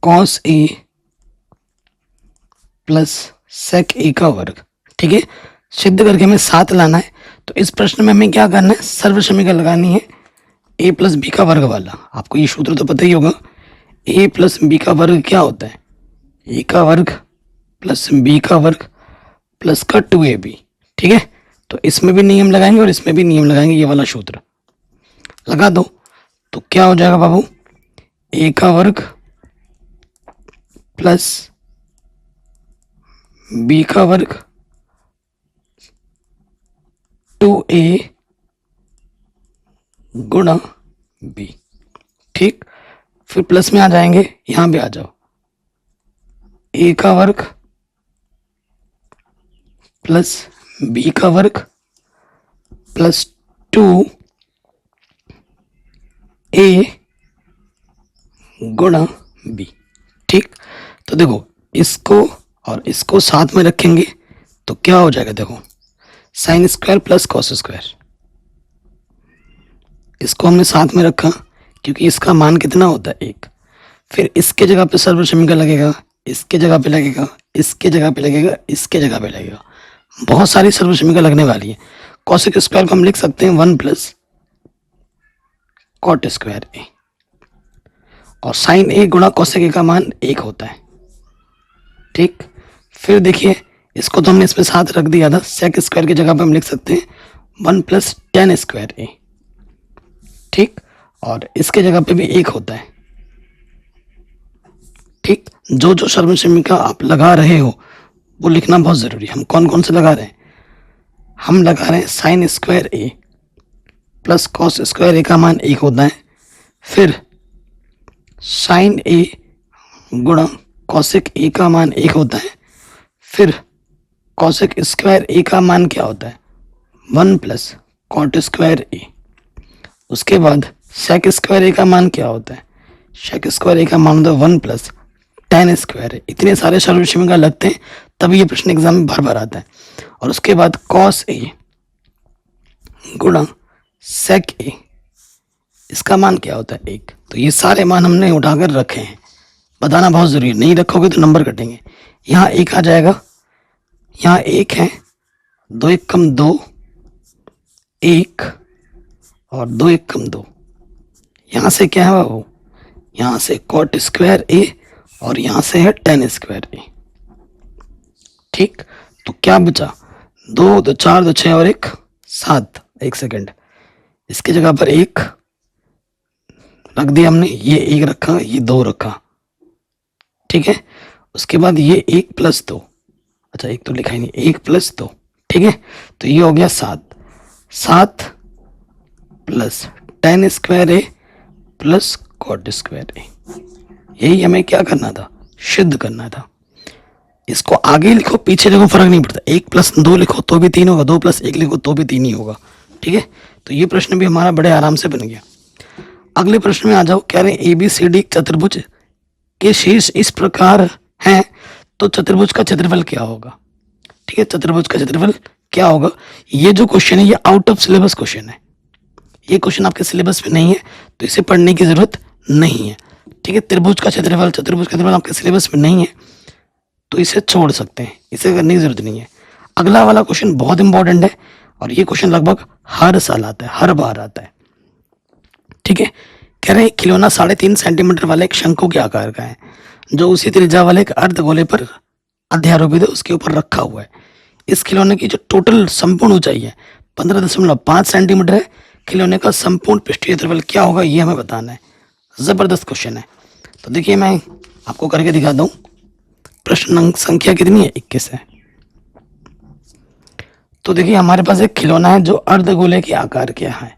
cos A plus sec A का वर्ग। ठीक है, सिद्ध करके हमें 7 लाना है। तो इस प्रश्न में हमें क्या करना है, सर्व समीकरण लगानी है a प्लस बी का वर्ग वाला। आपको ये सूत्र तो पता ही होगा, a प्लस बी का वर्ग क्या होता है, a का वर्ग प्लस b का वर्ग प्लस का 2ab। ठीक है, तो इसमें भी नियम लगाएंगे और इसमें भी नियम लगाएंगे, ये वाला सूत्र लगा दो। तो क्या हो जाएगा बाबू, a का वर्ग प्लस b का वर्ग 2a गुणा b। ठीक, फिर प्लस में आ जाएंगे, यहां भी आ जाओ, a का वर्ग प्लस b का वर्ग प्लस 2 ए गुणा बी। ठीक, तो देखो इसको और इसको साथ में रखेंगे तो क्या हो जाएगा, देखो sine square plus cos square. इसको हमने साथ में रखा क्योंकि इसका मान कितना होता है 1। फिर इसके जगह पे सर्वसमीकरण लगेगा, इसके जगह पे लगेगा, इसके जगह पे लगेगा, इसके जगह पे लगेगा, बहुत सारी सर्वसमीकरण लगने वाली है। कॉसेक स्क्वायर को हम लिख सकते हैं 1 प्लस कॉट स्क्वायर ए, और साइन ए गुणा कॉसेक ए का मान 1 होता है। ठीक, फिर देखिए इसको तो हमने इसमें साथ रख दिया था, सेक स्क्वायर की जगह पे हम लिख सकते हैं 1 प्लस टेन स्क्वायर ए। ठीक, और इसके जगह पे भी 1 होता है। ठीक, जो जो सर्वसमीकरण आप लगा रहे हो वो लिखना बहुत ज़रूरी है। हम कौन कौन से लगा रहे हैं, हम लगा रहे हैं साइन स्क्वायर ए प्लस कॉस स्क्वायर ए का मान 1 होता है, फिर साइन ए गुणा कॉसेक ए का मान 1 होता है, फिर कॉसेक स्क्वायर ए का मान क्या होता है 1 प्लस कॉट स्क्वायर ए। उसके बाद सेक स्क्वायर ए का मान क्या होता है, सेक स्क्वायर ए का मान होता है 1 प्लस टेन स्क्वायर है। इतने सारे सर्वसमीकरण लगते हैं तभी ये प्रश्न एग्जाम में बार बार आता है। और उसके बाद कॉस ए गुणा सेक ए, इसका मान क्या होता है 1। तो ये सारे मान हमने उठाकर रखे हैं, बताना बहुत ज़रूरी है, नहीं रखोगे तो नंबर कटेंगे। यहाँ 1 आ जाएगा, यहाँ 1 है, 2 1 कम 2 1 और 2 1 कम 2। यहाँ से क्या है वो, यहाँ से कॉट स्क्वायर ए और यहाँ से है टेन स्क्वायर ए। ठीक, तो क्या बचा 2 2 4 2 6 और 1 7। एक सेकेंड, इसकी जगह पर 1 रख दिया हमने, ये 1 रखा, ये 2 रखा। ठीक है, उसके बाद ये 1 प्लस 2, अच्छा 1 तो लिखा ही नहीं, 1 प्लस 2। ठीक है, तो ये हो गया 7 प्लस टेन स्क्वायर ए प्लस कॉट स्क्वायर ए। यही हमें क्या करना था, सिद्ध करना था। इसको आगे लिखो पीछे लिखो फर्क नहीं पड़ता, 1 प्लस 2 लिखो तो भी 3 होगा, 2 प्लस 1 लिखो तो भी 3 ही होगा। ठीक है, तो ये प्रश्न भी हमारा बड़े आराम से बन गया। अगले प्रश्न में आ जाओ, कह रहे हैं ABCD चतुर्भुज के शीर्ष इस प्रकार हैं, तो चतुर्भुज का क्षेत्रफल क्या होगा। ठीक है, चतुर्भुज का क्षेत्रफल क्या होगा। ये जो क्वेश्चन है ये आउट ऑफ सिलेबस क्वेश्चन है, ये क्वेश्चन आपके सिलेबस में नहीं है तो इसे पढ़ने की जरूरत नहीं है। ठीक है, त्रिभुज का क्षेत्रफल, चतुर्भुज का क्षेत्रफल आपके सिलेबस में नहीं है तो इसे छोड़ सकते हैं, इसे करने की जरूरत नहीं है। अगला वाला क्वेश्चन बहुत इंपॉर्टेंट है और ये क्वेश्चन लगभग हर साल आता है, हर बार आता है। ठीक है, कह रहे हैं खिलौना 3.5 सेंटीमीटर वाले एक शंकु के आकार का है जो उसी त्रिज्या वाले एक अर्धगोले पर अध्यारोपित है, उसके ऊपर रखा हुआ है। इस खिलौने की जो टोटल संपूर्ण ऊंचाई है 15.5 सेंटीमीटर है। खिलौने का संपूर्ण पृष्ठीय क्षेत्रफल क्या होगा ये हमें बताना है। जबरदस्त क्वेश्चन है, तो देखिए मैं आपको करके दिखाता हूँ। प्रश्न संख्या कितनी है, 21 है। तो देखिए हमारे पास एक खिलौना है जो अर्धगोले के आकार का है,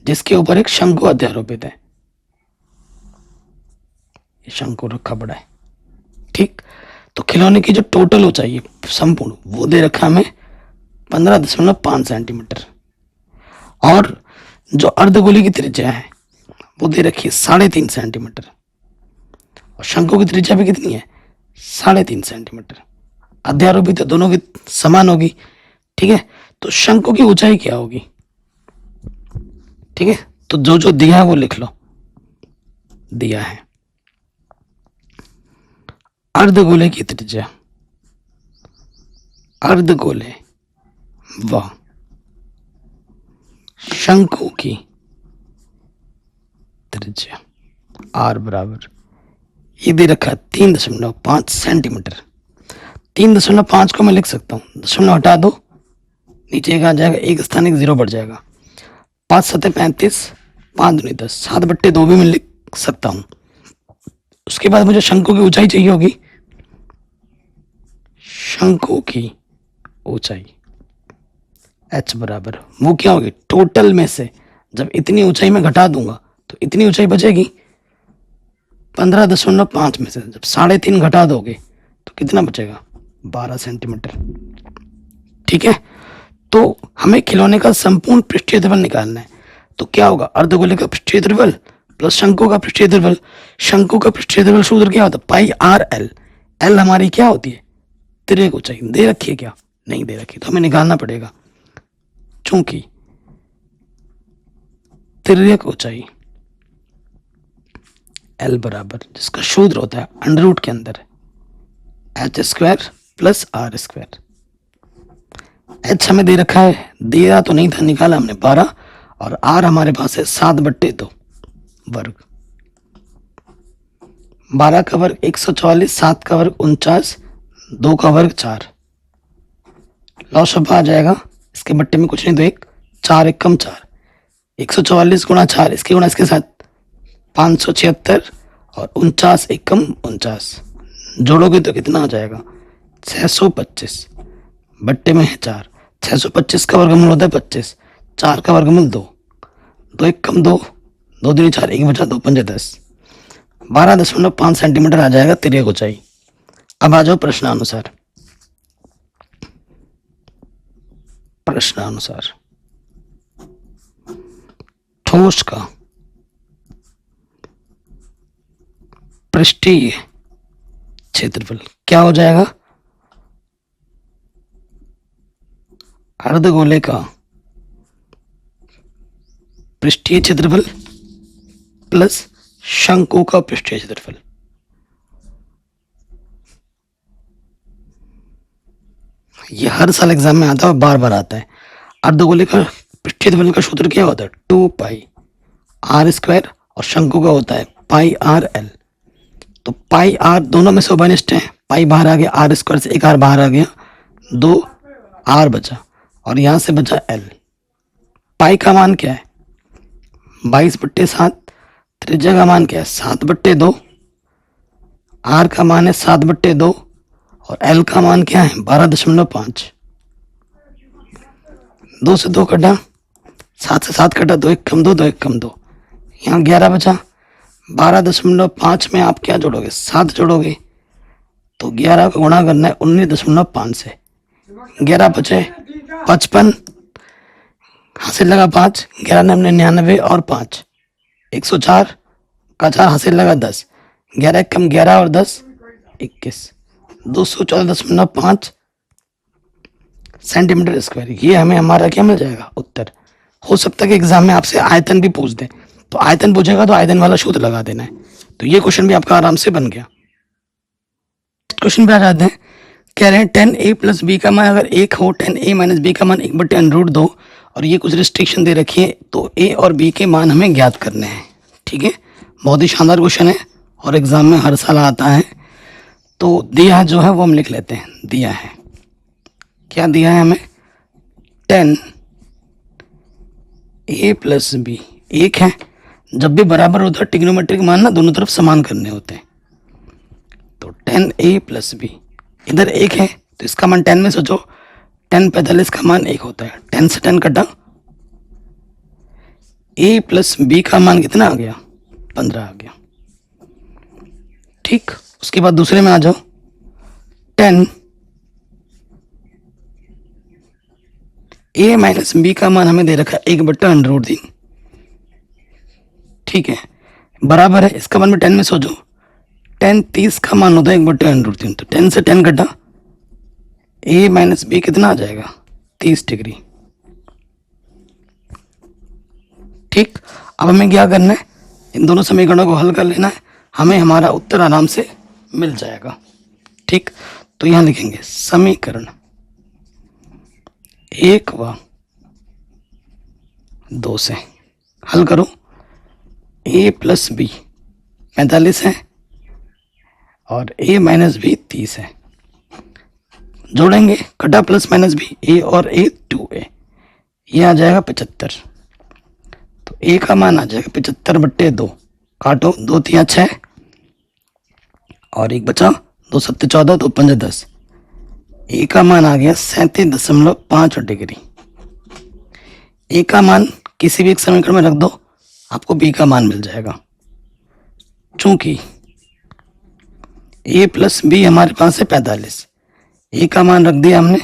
जिसके ऊपर एक शंकु अध्यारोपित है। ये शंकु रखा पड़ा है। ठीक, तो खिलौने की जो टोटल ऊंचाई है संपूर्ण वो दे रखा हमें 15.5 सेंटीमीटर, और जो अर्धगोले की त्रिज्या है वो दे रखी है 3.5 सेंटीमीटर, और शंकु की त्रिज्या भी कितनी है 3.5 सेंटीमीटर। अध्यारोपित दोनों की समान होगी। ठीक है, तो शंकु की ऊंचाई क्या होगी। ठीक है, तो जो जो दिया है वो लिख लो। दिया है अर्धगोले की त्रिज्या, अर्धगोले व शंकु की त्रिज्या आर बराबर ये दे रखा है 3.5 सेंटीमीटर। 3.5 को मैं लिख सकता हूँ, दशमलव हटा दो, नीचे का आ जाएगा, एक स्थान एक 0 बढ़ जाएगा। 5 7 35, 5 दूनी 10, 7/2 भी मैं लिख सकता हूँ। उसके बाद मुझे शंकु की ऊंचाई चाहिए होगी। शंकु की ऊंचाई h बराबर वो क्या होगी, टोटल में से जब इतनी ऊंचाई में घटा दूंगा तो इतनी ऊंचाई बचेगी 15.5 में से जब 3.5 घटा दोगे तो कितना बचेगा 12 सेंटीमीटर। ठीक है, तो हमें खिलौने का संपूर्ण पृष्ठीय क्षेत्रफल निकालना है। तो क्या होगा, अर्धगोले का पृष्ठीय क्षेत्रफल प्लस शंकु का पृष्ठीय क्षेत्रफल। शंकु का पृष्ठीय क्षेत्रफल सूत्र क्या होता है, पाई आर एल। एल हमारी क्या होती है, तिर्यक ऊंचाई। दे रखी है क्या, नहीं दे रखी, तो हमें निकालना पड़ेगा। चूंकि तिर्यक ऊंचाई एल बराबर, जिसका सूत्र होता है अंडर रूट के अंदर H square plus R square. H हमें दे रखा है, दिया तो नहीं था, निकाला हमने 12, और आर हमारे पास है 7/2 वर्ग। 12 का वर्ग 144, 7 का वर्ग 49, 2 का वर्ग 4। लॉस आ जाएगा, इसके बट्टे में कुछ नहीं तो 1, 4 1 4, 144 गुणा 4, इसके गुणा इसके साथ 576, और 49 1 49, जोड़ोगे तो कितना आ जाएगा 625। बट्टे में है 4, 625 का वर्गमूल होता है 25, 4 का वर्गमूल 2, 2 1 2, 2 दूनी 4, 1 बचा 2 5 10, 12.5 सेंटीमीटर आ जाएगा तिर्यक ऊंचाई। अब आ जाओ प्रश्नानुसार। प्रश्नानुसार ठोस का पृष्ठीय क्षेत्रफल क्या हो जाएगा, अर्धगोले का पृष्ठीय क्षेत्रफल प्लस शंकु का पृष्ठीय क्षेत्रफल। यह हर साल एग्जाम में आता है, बार बार आता है। अर्धगोले का पृष्ठीय क्षेत्रफल का सूत्र क्या होता है, 2 पाई आर स्क्वायर, और शंकु का होता है पाई आर एल। तो पाई आर दोनों में से उभयनिष्ठ है, पाई बाहर आ गया, आर स्क्वायर से 1 आर बाहर आ गया, 2 आर बचा, और यहां से बचा एल। पाई का मान क्या है 22/7, त्रिज्या का मान क्या है 7/2, आर का मान है 7/2, और एल का मान क्या है 12.5। 2 से 2 कटा, 7 से 7 कटा, 2 1 2, 2 1 2, यहाँ 11 बचा। 12.5 में आप क्या जोड़ोगे, 7 जोड़ोगे, तो 11 का गुणा करना है 19.5 से, 11 बचे 55, हासिल लगा 5, 11 ने 99, और 5 104 का 4, हासिल लगा 10, 11 कम 11 और 10 21, 214.5 सेंटीमीटर स्क्वायर। ये हमें हमारा क्या मिल जाएगा उत्तर। हो सकता है कि एग्जाम में आपसे आयतन भी पूछ दे, तो आयतन पूछेगा तो आयतन वाला सूत्र लगा देना है। तो ये क्वेश्चन भी आपका आराम से बन गया। क्वेश्चन पे आ जाते हैं। कह रहे हैं 10a प्लस बी का मान अगर 1 हो, 10a माइनस बी का मान 1/√2, और ये कुछ रिस्ट्रिक्शन दे रखी है, तो a और b के मान हमें ज्ञात करने हैं। ठीक है, बहुत ही शानदार क्वेश्चन है और एग्जाम में हर साल आता है। तो दिया जो है वो हम लिख लेते हैं। दिया है, क्या दिया है हमें, 10a प्लस बी 1 है। जब भी बराबर होता है ट्रिग्नोमेट्रिक मान ना दोनों तरफ समान करने होते हैं। तो 10a प्लस बी, इधर 1 है तो इसका मान 10 में सोचो, 10 45 का मान 1 होता है, 10 से 10 कटा, a प्लस बी का मान कितना आ गया 15 आ गया। ठीक, उसके बाद दूसरे में आ जाओ, 10 a माइनस बी का मान हमें दे रखा है 1/√3। ठीक है, बराबर है, इसका मान में 10 में सोचो, 10 30 का मान होता है 1/√3, तो 10 से 10 कटा, a माइनस बी कितना आ जाएगा 30 डिग्री। ठीक, अब हमें क्या करना है, इन दोनों समीकरणों को हल कर लेना है, हमें हमारा उत्तर आराम से मिल जाएगा। ठीक, तो यहां लिखेंगे समीकरण 1 व 2 से हल करो। a प्लस बी 45 है और a माइनस बी 30 है। जोड़ेंगे, कटा प्लस माइनस बी, a और a 2a, ये आ जाएगा 75। तो a का मान आ जाएगा 75/2, काटो, 2 3 6 और 1 बचा, 2 7 14, 2 5 10, a का मान आ गया 37.5 डिग्री। a का मान किसी भी एक समीकरण में रख दो, आपको b का मान मिल जाएगा। चूंकि a प्लस बी हमारे पास है 45, a का मान रख दिया हमने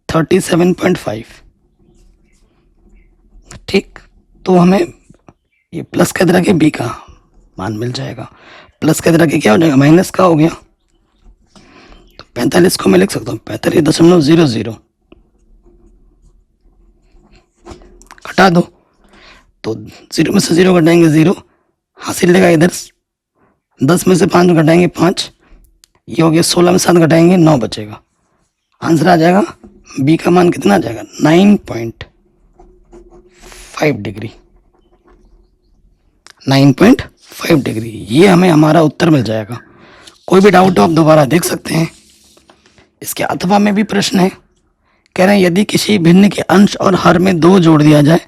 37.5। ठीक, तो हमें ये प्लस का इधर आके बी का मान मिल जाएगा, प्लस का इधर आके क्या हो जाएगा, माइनस का हो गया। तो 45 को मैं लिख सकता हूँ 45.00, घटा दो तो 0 में से 0 घटाएंगे 0, हासिल लेगा इधर 10 में से 5 घटाएंगे 5, ये हो गया 16 में 7 घटाएंगे 9 बचेगा। आंसर आ जाएगा बी का मान कितना आ जाएगा 9.5 डिग्री, 9.5 डिग्री। ये हमें हमारा उत्तर मिल जाएगा। कोई भी डाउट हो आप दोबारा देख सकते हैं। इसके अथवा में भी प्रश्न है, कह रहे हैं यदि किसी भिन्न के अंश और हर में 2 जोड़ दिया जाए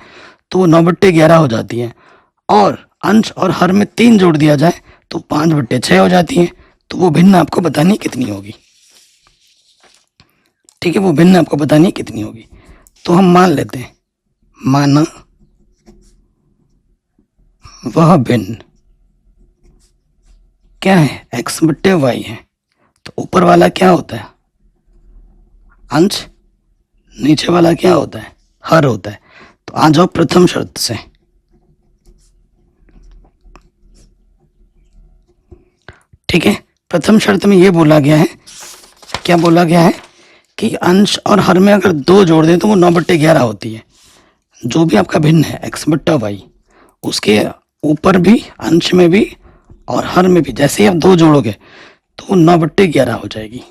तो वो 9/11 हो जाती है, और अंश और हर में 3 जोड़ दिया जाए तो 5/6 हो जाती है। तो वो भिन्न आपको बतानी कितनी होगी, ठीक है, वो भिन्न आपको बतानी कितनी होगी। तो हम मान लेते हैं, माना वह भिन्न क्या है, x/y है। तो ऊपर वाला क्या होता है, अंश, नीचे वाला क्या होता है, हर होता है। तो आ जाओ प्रथम शर्त से, ठीक है। प्रथम शर्त में ये बोला गया है, क्या बोला गया है कि अंश और हर में अगर 2 जोड़ दें तो वो 9/11 होती है। जो भी आपका भिन्न है x/y, उसके ऊपर भी, अंश में भी और हर में भी जैसे ही आप 2 जोड़ोगे तो वो 9/11 हो जाएगी।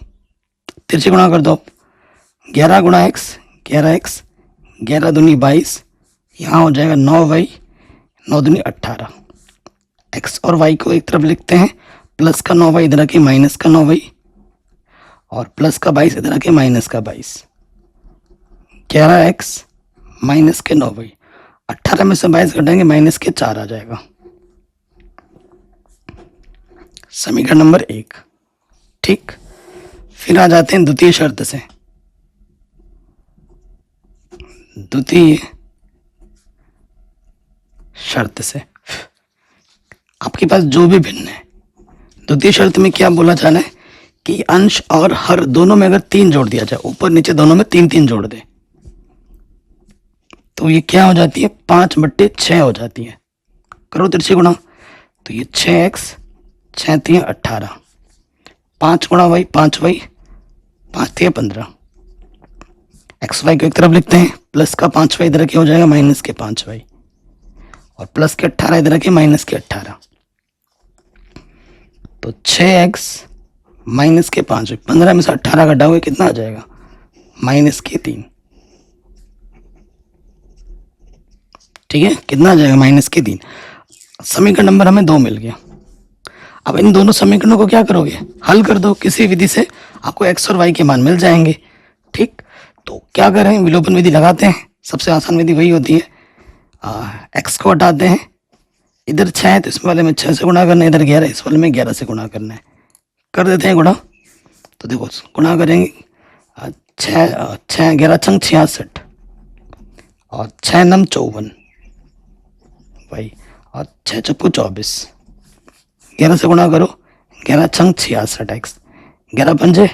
तिरछे गुणा कर दो, 11 गुणा x 11x, 11 दूनी 22, यहाँ हो जाएगा 9y, 9 दूनी 18। x और y को एक तरफ लिखते हैं, प्लस का 9y इधर आके माइनस का 9y, और प्लस का 22 इधर आके माइनस का 22। 11x माइनस के 9y, 18 में से 22 घटाएंगे माइनस के 4 आ जाएगा। समीकरण नंबर 1, ठीक। फिर आ जाते हैं द्वितीय शर्त से। द्वितीय शर्त से आपके पास जो भी भिन्न है, द्वितीय शर्त में क्या बोला जा रहा है कि अंश और हर दोनों में अगर 3 जोड़ दिया जाए, ऊपर नीचे दोनों में 3 जोड़ दे, तो ये क्या हो जाती है, 5/6 हो जाती है। करो तिरछे गुणा, तो ये 6x 6 3 18, 5 गुणा y 5y, 5 3 15। एक्स वाई को एक तरफ लिखते हैं, प्लस का 5y इधर के हो जाएगा माइनस के 5y, और प्लस के 18 इधर के माइनस के 18। तो 6x माइनस के 5y, 15 में से 18 घटाओगे कितना आ जाएगा, माइनस के 3, ठीक है, कितना आ जाएगा, माइनस के 3। समीकरण नंबर हमें 2 मिल गया। अब इन दोनों समीकरणों को क्या करोगे, हल कर दो किसी विधि से, आपको x और y के मान मिल जाएंगे, ठीक। तो क्या करें, विलोपन विधि लगाते हैं। सबसे आसान विधि वही होती है, x को हटाते हैं, इधर 6 है तो इस वाले में 6 से गुणा करना है, इधर 11 इस वाले में 11 से गुणा करना है। कर देते हैं गुणा, तो देखो गुणा करेंगे, 6 6 11 छंग 66, और 6 नम 54 भाई, और 6 चक्कू 24, 11 से गुणा करो, 11 छंग 66 x, 11 पंजे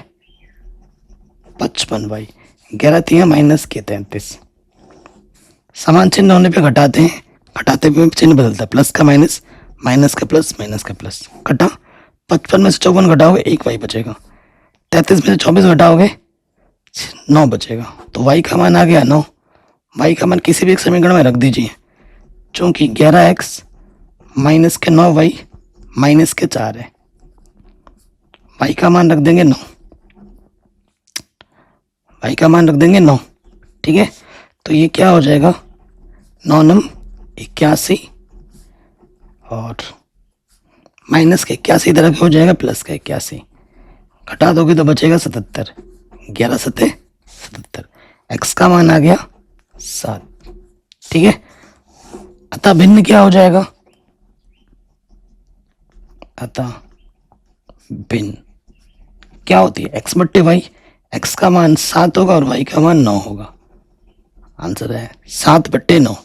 55 भाई, 11 3 माइनस के 33। समान चिन्ह होने पे घटाते हैं, घटाते हुए चिन्ह बदलता है, प्लस का माइनस, माइनस का प्लस, माइनस का प्लस, घटा 55 में से 54 घटाओगे 1 y बचेगा, 33 में से 24 घटाओगे 9 बचेगा। तो y का मान आ गया 9। y का मान किसी भी एक समीकरण में रख दीजिए, चूंकि 11x माइनस के 9y माइनस के 4 है, y का मान रख देंगे 9, y का मान रख देंगे 9, ठीक है। तो ये क्या हो जाएगा, 9 नम 81, और माइनस के 81 इधर हो जाएगा प्लस का 81, घटा दोगे तो बचेगा 77, 11 7 77, x का मान आ गया 7, ठीक है। अतः भिन्न क्या हो जाएगा, अतः भिन्न क्या होती है, x/y, x का मान 7 होगा और y का मान 9 होगा। आंसर है 7/9,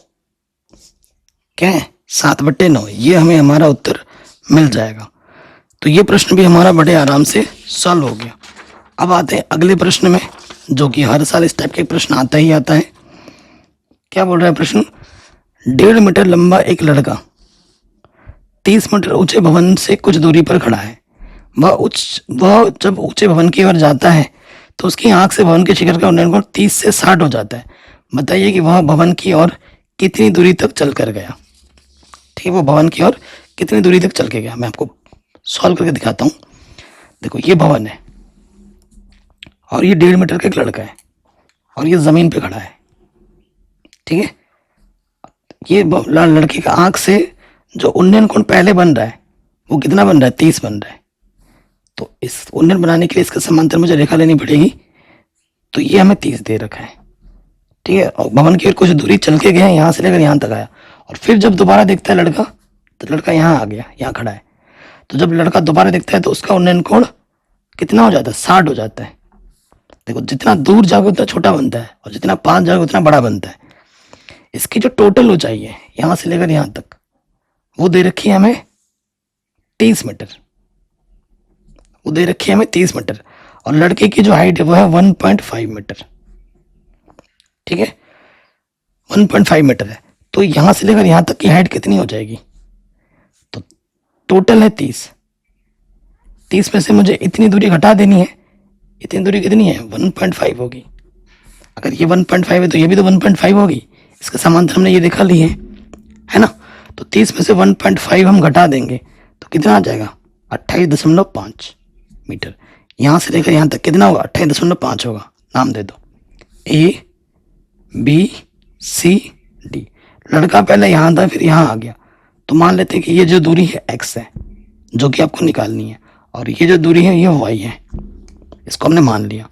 क्या है 7/9, ये हमें हमारा उत्तर मिल जाएगा। तो ये प्रश्न भी हमारा बड़े आराम से सॉल्व हो गया। अब आते हैं अगले प्रश्न में, जो कि हर साल इस टाइप के प्रश्न आता ही आता है। क्या बोल रहा है प्रश्न, 1.5 मीटर लंबा एक लड़का 30 मीटर ऊंचे भवन से कुछ दूरी पर खड़ा है। वह जब ऊंचे भवन की ओर जाता है तो उसकी आंख से भवन के शिखर का उन्नयन कोण 30 से 60 हो जाता है। बताइए कि वह भवन की ओर कितनी दूरी तक चल कर गया। ठीक है, वो भवन की ओर कितनी दूरी तक चल के गया, मैं आपको सॉल्व करके दिखाता हूँ। देखो ये भवन है और ये 1.5 मीटर का एक लड़का है और ये जमीन पे खड़ा है। ठीक है, ये लड़के का आंख से जो उन्नयन कोण पहले बन रहा है वो कितना बन रहा है, 30 बन रहा है। तो इस उन्नयन बनाने के लिए इसके समांतर मुझे रेखा लेनी पड़ेगी। तो ये हमें 30 दे रखा है। ठीक है, और भवन की ओर कुछ दूरी चल के गया, यहाँ से लेकर यहाँ तक आया और फिर जब दोबारा देखता है लड़का तो लड़का यहाँ आ गया, यहाँ खड़ा है। तो जब लड़का दोबारा देखता है तो उसका उन्नयन कोण कितना हो जाता है, 60 हो जाता है। देखो जितना दूर जाओगे उतना छोटा बनता है और जितना पास जाओगे उतना बड़ा बनता है। इसकी जो टोटल ऊंचाई है यहाँ से लेकर यहाँ तक वो दे रखी है हमें 30 मीटर। वो दे रखी है हमें 30 मीटर और लड़के की जो हाइट है वो है 1.5 मीटर। ठीक है, 1.5 मीटर है। तो यहाँ से लेकर यहाँ तक की हाइट कितनी हो जाएगी, तो टोटल है 30 में से मुझे इतनी दूरी घटा देनी है। इतनी दूरी कितनी है, 1.5 होगी। अगर ये 1.5 है तो ये भी तो 1.5 होगी। इसके समांतर हमने ये देखा ली है ना। तो 30 में से 1.5 हम घटा देंगे तो कितना आ जाएगा, 28.5 मीटर। यहाँ से लेकर यहाँ तक कितना होगा, 28.5 होगा। नाम दे दो ABCD। लड़का पहले यहाँ था फिर यहाँ आ गया। तो मान लेते हैं कि ये जो दूरी है x है जो कि आपको निकालनी है और ये जो दूरी है ये y है। इसको हमने मान लिया।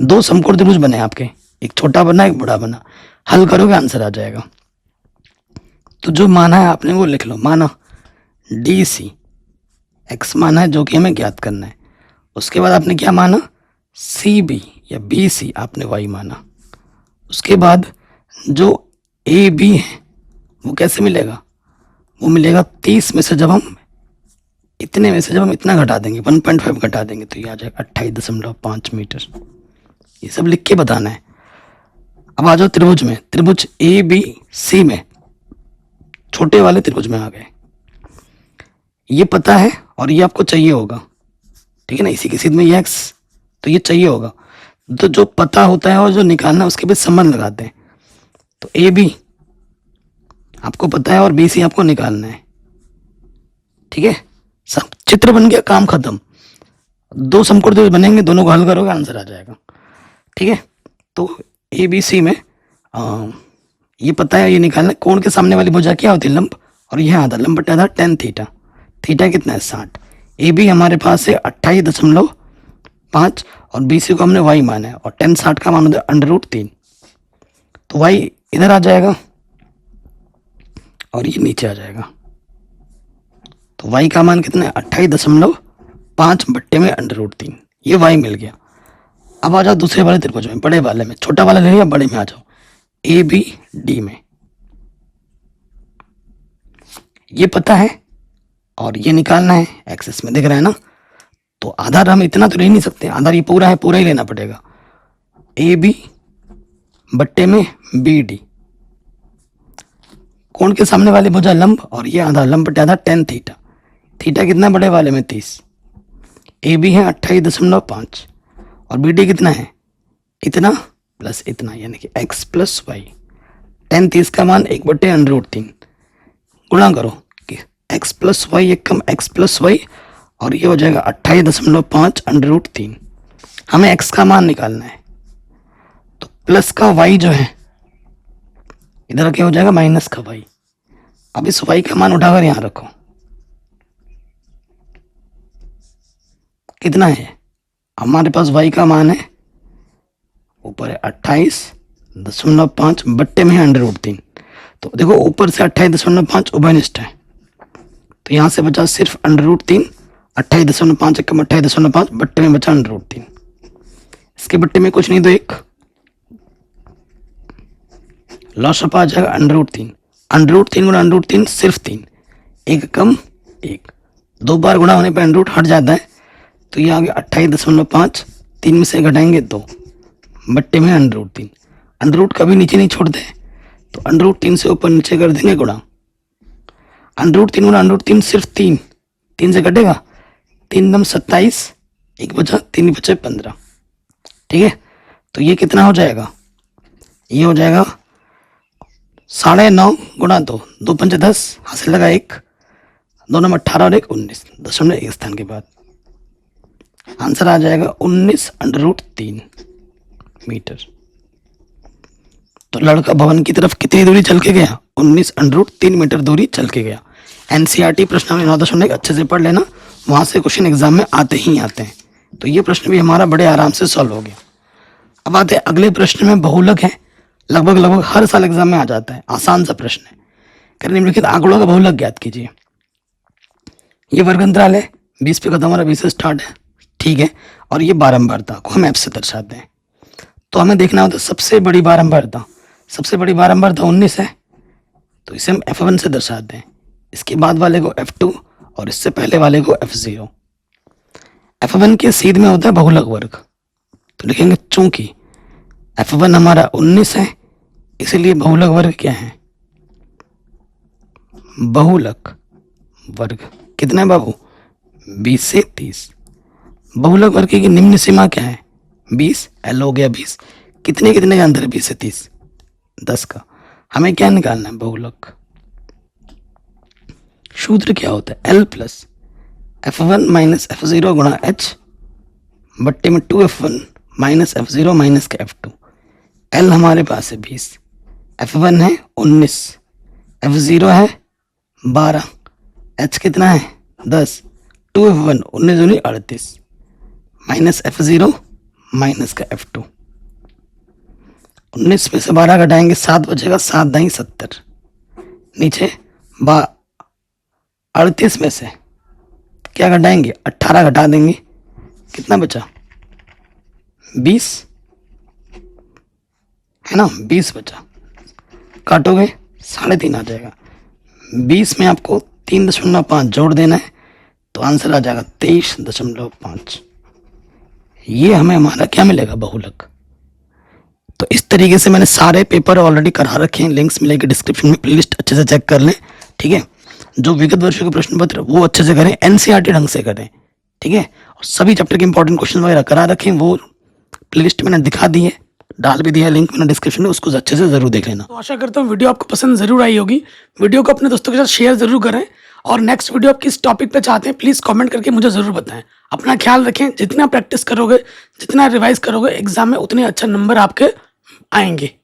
2 समकोण त्रिभुज बने आपके, एक छोटा बना एक बड़ा बना। हल करोगे आंसर आ जाएगा। तो जो माना है आपने वो लिख लो। माना DC x माना है जो कि हमें ज्ञात करना है। उसके बाद आपने क्या माना, CB या BC आपने y माना। उसके बाद जो AB है वो कैसे मिलेगा, वो मिलेगा 30 में से जब हम इतना घटा देंगे, 1.5 घटा देंगे तो ये आ जाएगा 28.5 मीटर। ये सब लिख के बताना है। अब आ जाओ त्रिभुज में। त्रिभुज ABC में छोटे वाले त्रिभुज में आ गए। ये पता है और ये आपको चाहिए होगा। ठीक है ना, इसी के सीध में ये x तो ये चाहिए होगा। तो जो पता होता है और जो निकालना है उसके बीच संबंध लगाते हैं। तो AB आपको पता है और BC आपको निकालना है। ठीक है, सब चित्र बन गया, काम खत्म। 2 समकोण त्रिभुज बनेंगे, दोनों को हल करोगे आंसर आ जाएगा। ठीक है, तो ABC में ये पता है, ये निकालना है। कोण के सामने वाली भुजा क्या होती है, लंब, और यह आधा लंब बटा आधा tan थीटा। थीटा कितना है, 60। AB हमारे पास है 28.5 और BC को हमने y माना है और tan 60 का मान होता है √3। तो y इधर आ जाएगा और ये नीचे आ जाएगा। तो y का मान कितना है, 28.5 बट्टे में √3। ये y मिल गया। अब आ जाओ दूसरे वाले त्रिभुज में, बड़े वाले में। छोटा वाला ले लिया, बड़े में आ जाओ। ABD में ये पता है और ये निकालना है। एक्सेस में दिख रहा है ना। तो आधार हम इतना तो ले नहीं सकते, आधार ये पूरा है, पूरा ही लेना पड़ेगा। AB बट्टे में BD। कोण के सामने वाली भुजा लंब और ये आधा लंब बटे आधा tan थीटा। थीटा कितना बड़े वाले में, 30। AB है 28.5 और BD कितना है, इतना प्लस इतना, यानी कि x प्लस वाई। tan 30 का मान 1/√3 गुणा करो कि x प्लस वाई एक कम x प्लस वाई और ये हो जाएगा 28.5 √3। हमें x का मान निकालना है। तो प्लस का y जो है इधर क्या हो जाएगा, माइनस का y। अब इस y का मान उठाकर यहां रखो, कितना है हमारे पास y का मान है, ऊपर है 28.5 बट्टे में √3। तो देखो ऊपर से 28.5 उभयनिष्ठ है, तो यहाँ से बचा सिर्फ √3। 28.5 कम 28.5 बट्टे में बचा √3। इसके बट्टे में कुछ नहीं तो एक लॉसअप आ जाएगा √3। √3 गुणा √3 सिर्फ 3, एक कम एक, 2 बार गुणा होने पर √ हट जाता है। तो ये आ गया 28.5, 3 में से घटाएंगे 2 बट्टे में √3। √ कभी नीचे नहीं छोड़ते, तो √3 से ऊपर नीचे कर देंगे गुणा। √3 गुना √3 सिर्फ 3 से कटेगा, 3 दम 27, 1 बचा 3 बचे 15। ठीक है, तो ये कितना हो जाएगा, ये हो जाएगा 9.5 गुना 2, 2 पंचे 10, हासिल लगा 1, 2 नंबर 18 और 1 19, 0.1 स्थान के बाद आंसर आ जाएगा 19√3 मीटर। तो लड़का भवन की तरफ कितनी दूरी चल के गया, 19√3 मीटर दूरी चल के गया। एनसीईआरटी प्रश्नावली 9.1 अच्छे से पढ़ लेना, वहां से क्वेश्चन एग्जाम में आते ही आते हैं। तो ये प्रश्न भी हमारा बड़े आराम से सॉल्व हो गया। अब आते हैं अगले प्रश्न में, बहुलक है, लगभग हर साल एग्जाम में आ जाता है, आसान सा प्रश्न है। कर निम्नलिखित आंकड़ों का बहुलक ज्ञात कीजिए। ये वर्ग अंतराल है, 20 पे खत्म हो रहा है, 20 से स्टार्ट है, ठीक है, और ये बारंबारता को हम एफ से दर्शाते हैं। तो हमें देखना होता है सबसे बड़ी बारंबारता, सबसे बड़ी बारंबारता 19 है, तो इसे हम F1 से दर्शाते हैं। इसके बाद वाले को F2 और इससे पहले वाले को F0। F1 के सीध में होता है बहुलक वर्ग, तो लिखेंगे चूंकि F1 हमारा 19 है, इसलिए बहुलक वर्ग क्या है, बहुलक वर्ग कितना है बाबू, 20 से 30। बहुलक वर्ग की निम्न सीमा क्या है, 20, L हो गया 20, कितने का अंतर है 20 से 30, 10 का। हमें क्या निकालना है, बहुलक। सूत्र क्या होता है, L plus F1 minus F0 गुणा H बट्टे में 2F1 माइनस F0 माइनस का F2। L हमारे पास है 20, F1 है 19, F0 है 12, H कितना है 10, 2F1 19 दूनी 38 माइनस F0 माइनस का F2। 19 में से 12 घटाएंगे 7 बचेगा, 7 दाई 70, नीचे 38 में से क्या घटाएंगे, 18 घटा देंगे, कितना बचा 20 है ना, 20 बचा, काटोगे 3.5 आ जाएगा। 20 में आपको 3.5 जोड़ देना है, तो आंसर आ जाएगा 23.5। ये हमें हमारा क्या मिलेगा, बहुलक। तो इस तरीके से मैंने सारे पेपर ऑलरेडी करा रखे हैं, लिंक्स मिलेंगे डिस्क्रिप्शन में, प्लेलिस्ट अच्छे से चेक कर लें। ठीक है, जो विगत वर्षों के प्रश्न पत्र वो अच्छे से करें, एनसीईआरटी ढंग से करें। ठीक है, और सभी चैप्टर के इंपॉर्टेंट क्वेश्चन वगैरह करा रखें, वो प्लेलिस्ट मैंने दिखा दी है, डाल भी दिया है लिंक मैंने डिस्क्रिप्शन में, उसको अच्छे से जरूर देख लेना। तो आशा करता हूँ वीडियो आपको पसंद जरूर आई होगी। वीडियो को अपने दोस्तों के साथ शेयर जरूर करें, और नेक्स्ट वीडियो आप किस टॉपिक पे चाहते हैं प्लीज़ कमेंट करके मुझे ज़रूर बताएं। अपना ख्याल रखें, जितना प्रैक्टिस करोगे, जितना रिवाइज करोगे एग्जाम में, उतने अच्छा नंबर आपके आएंगे।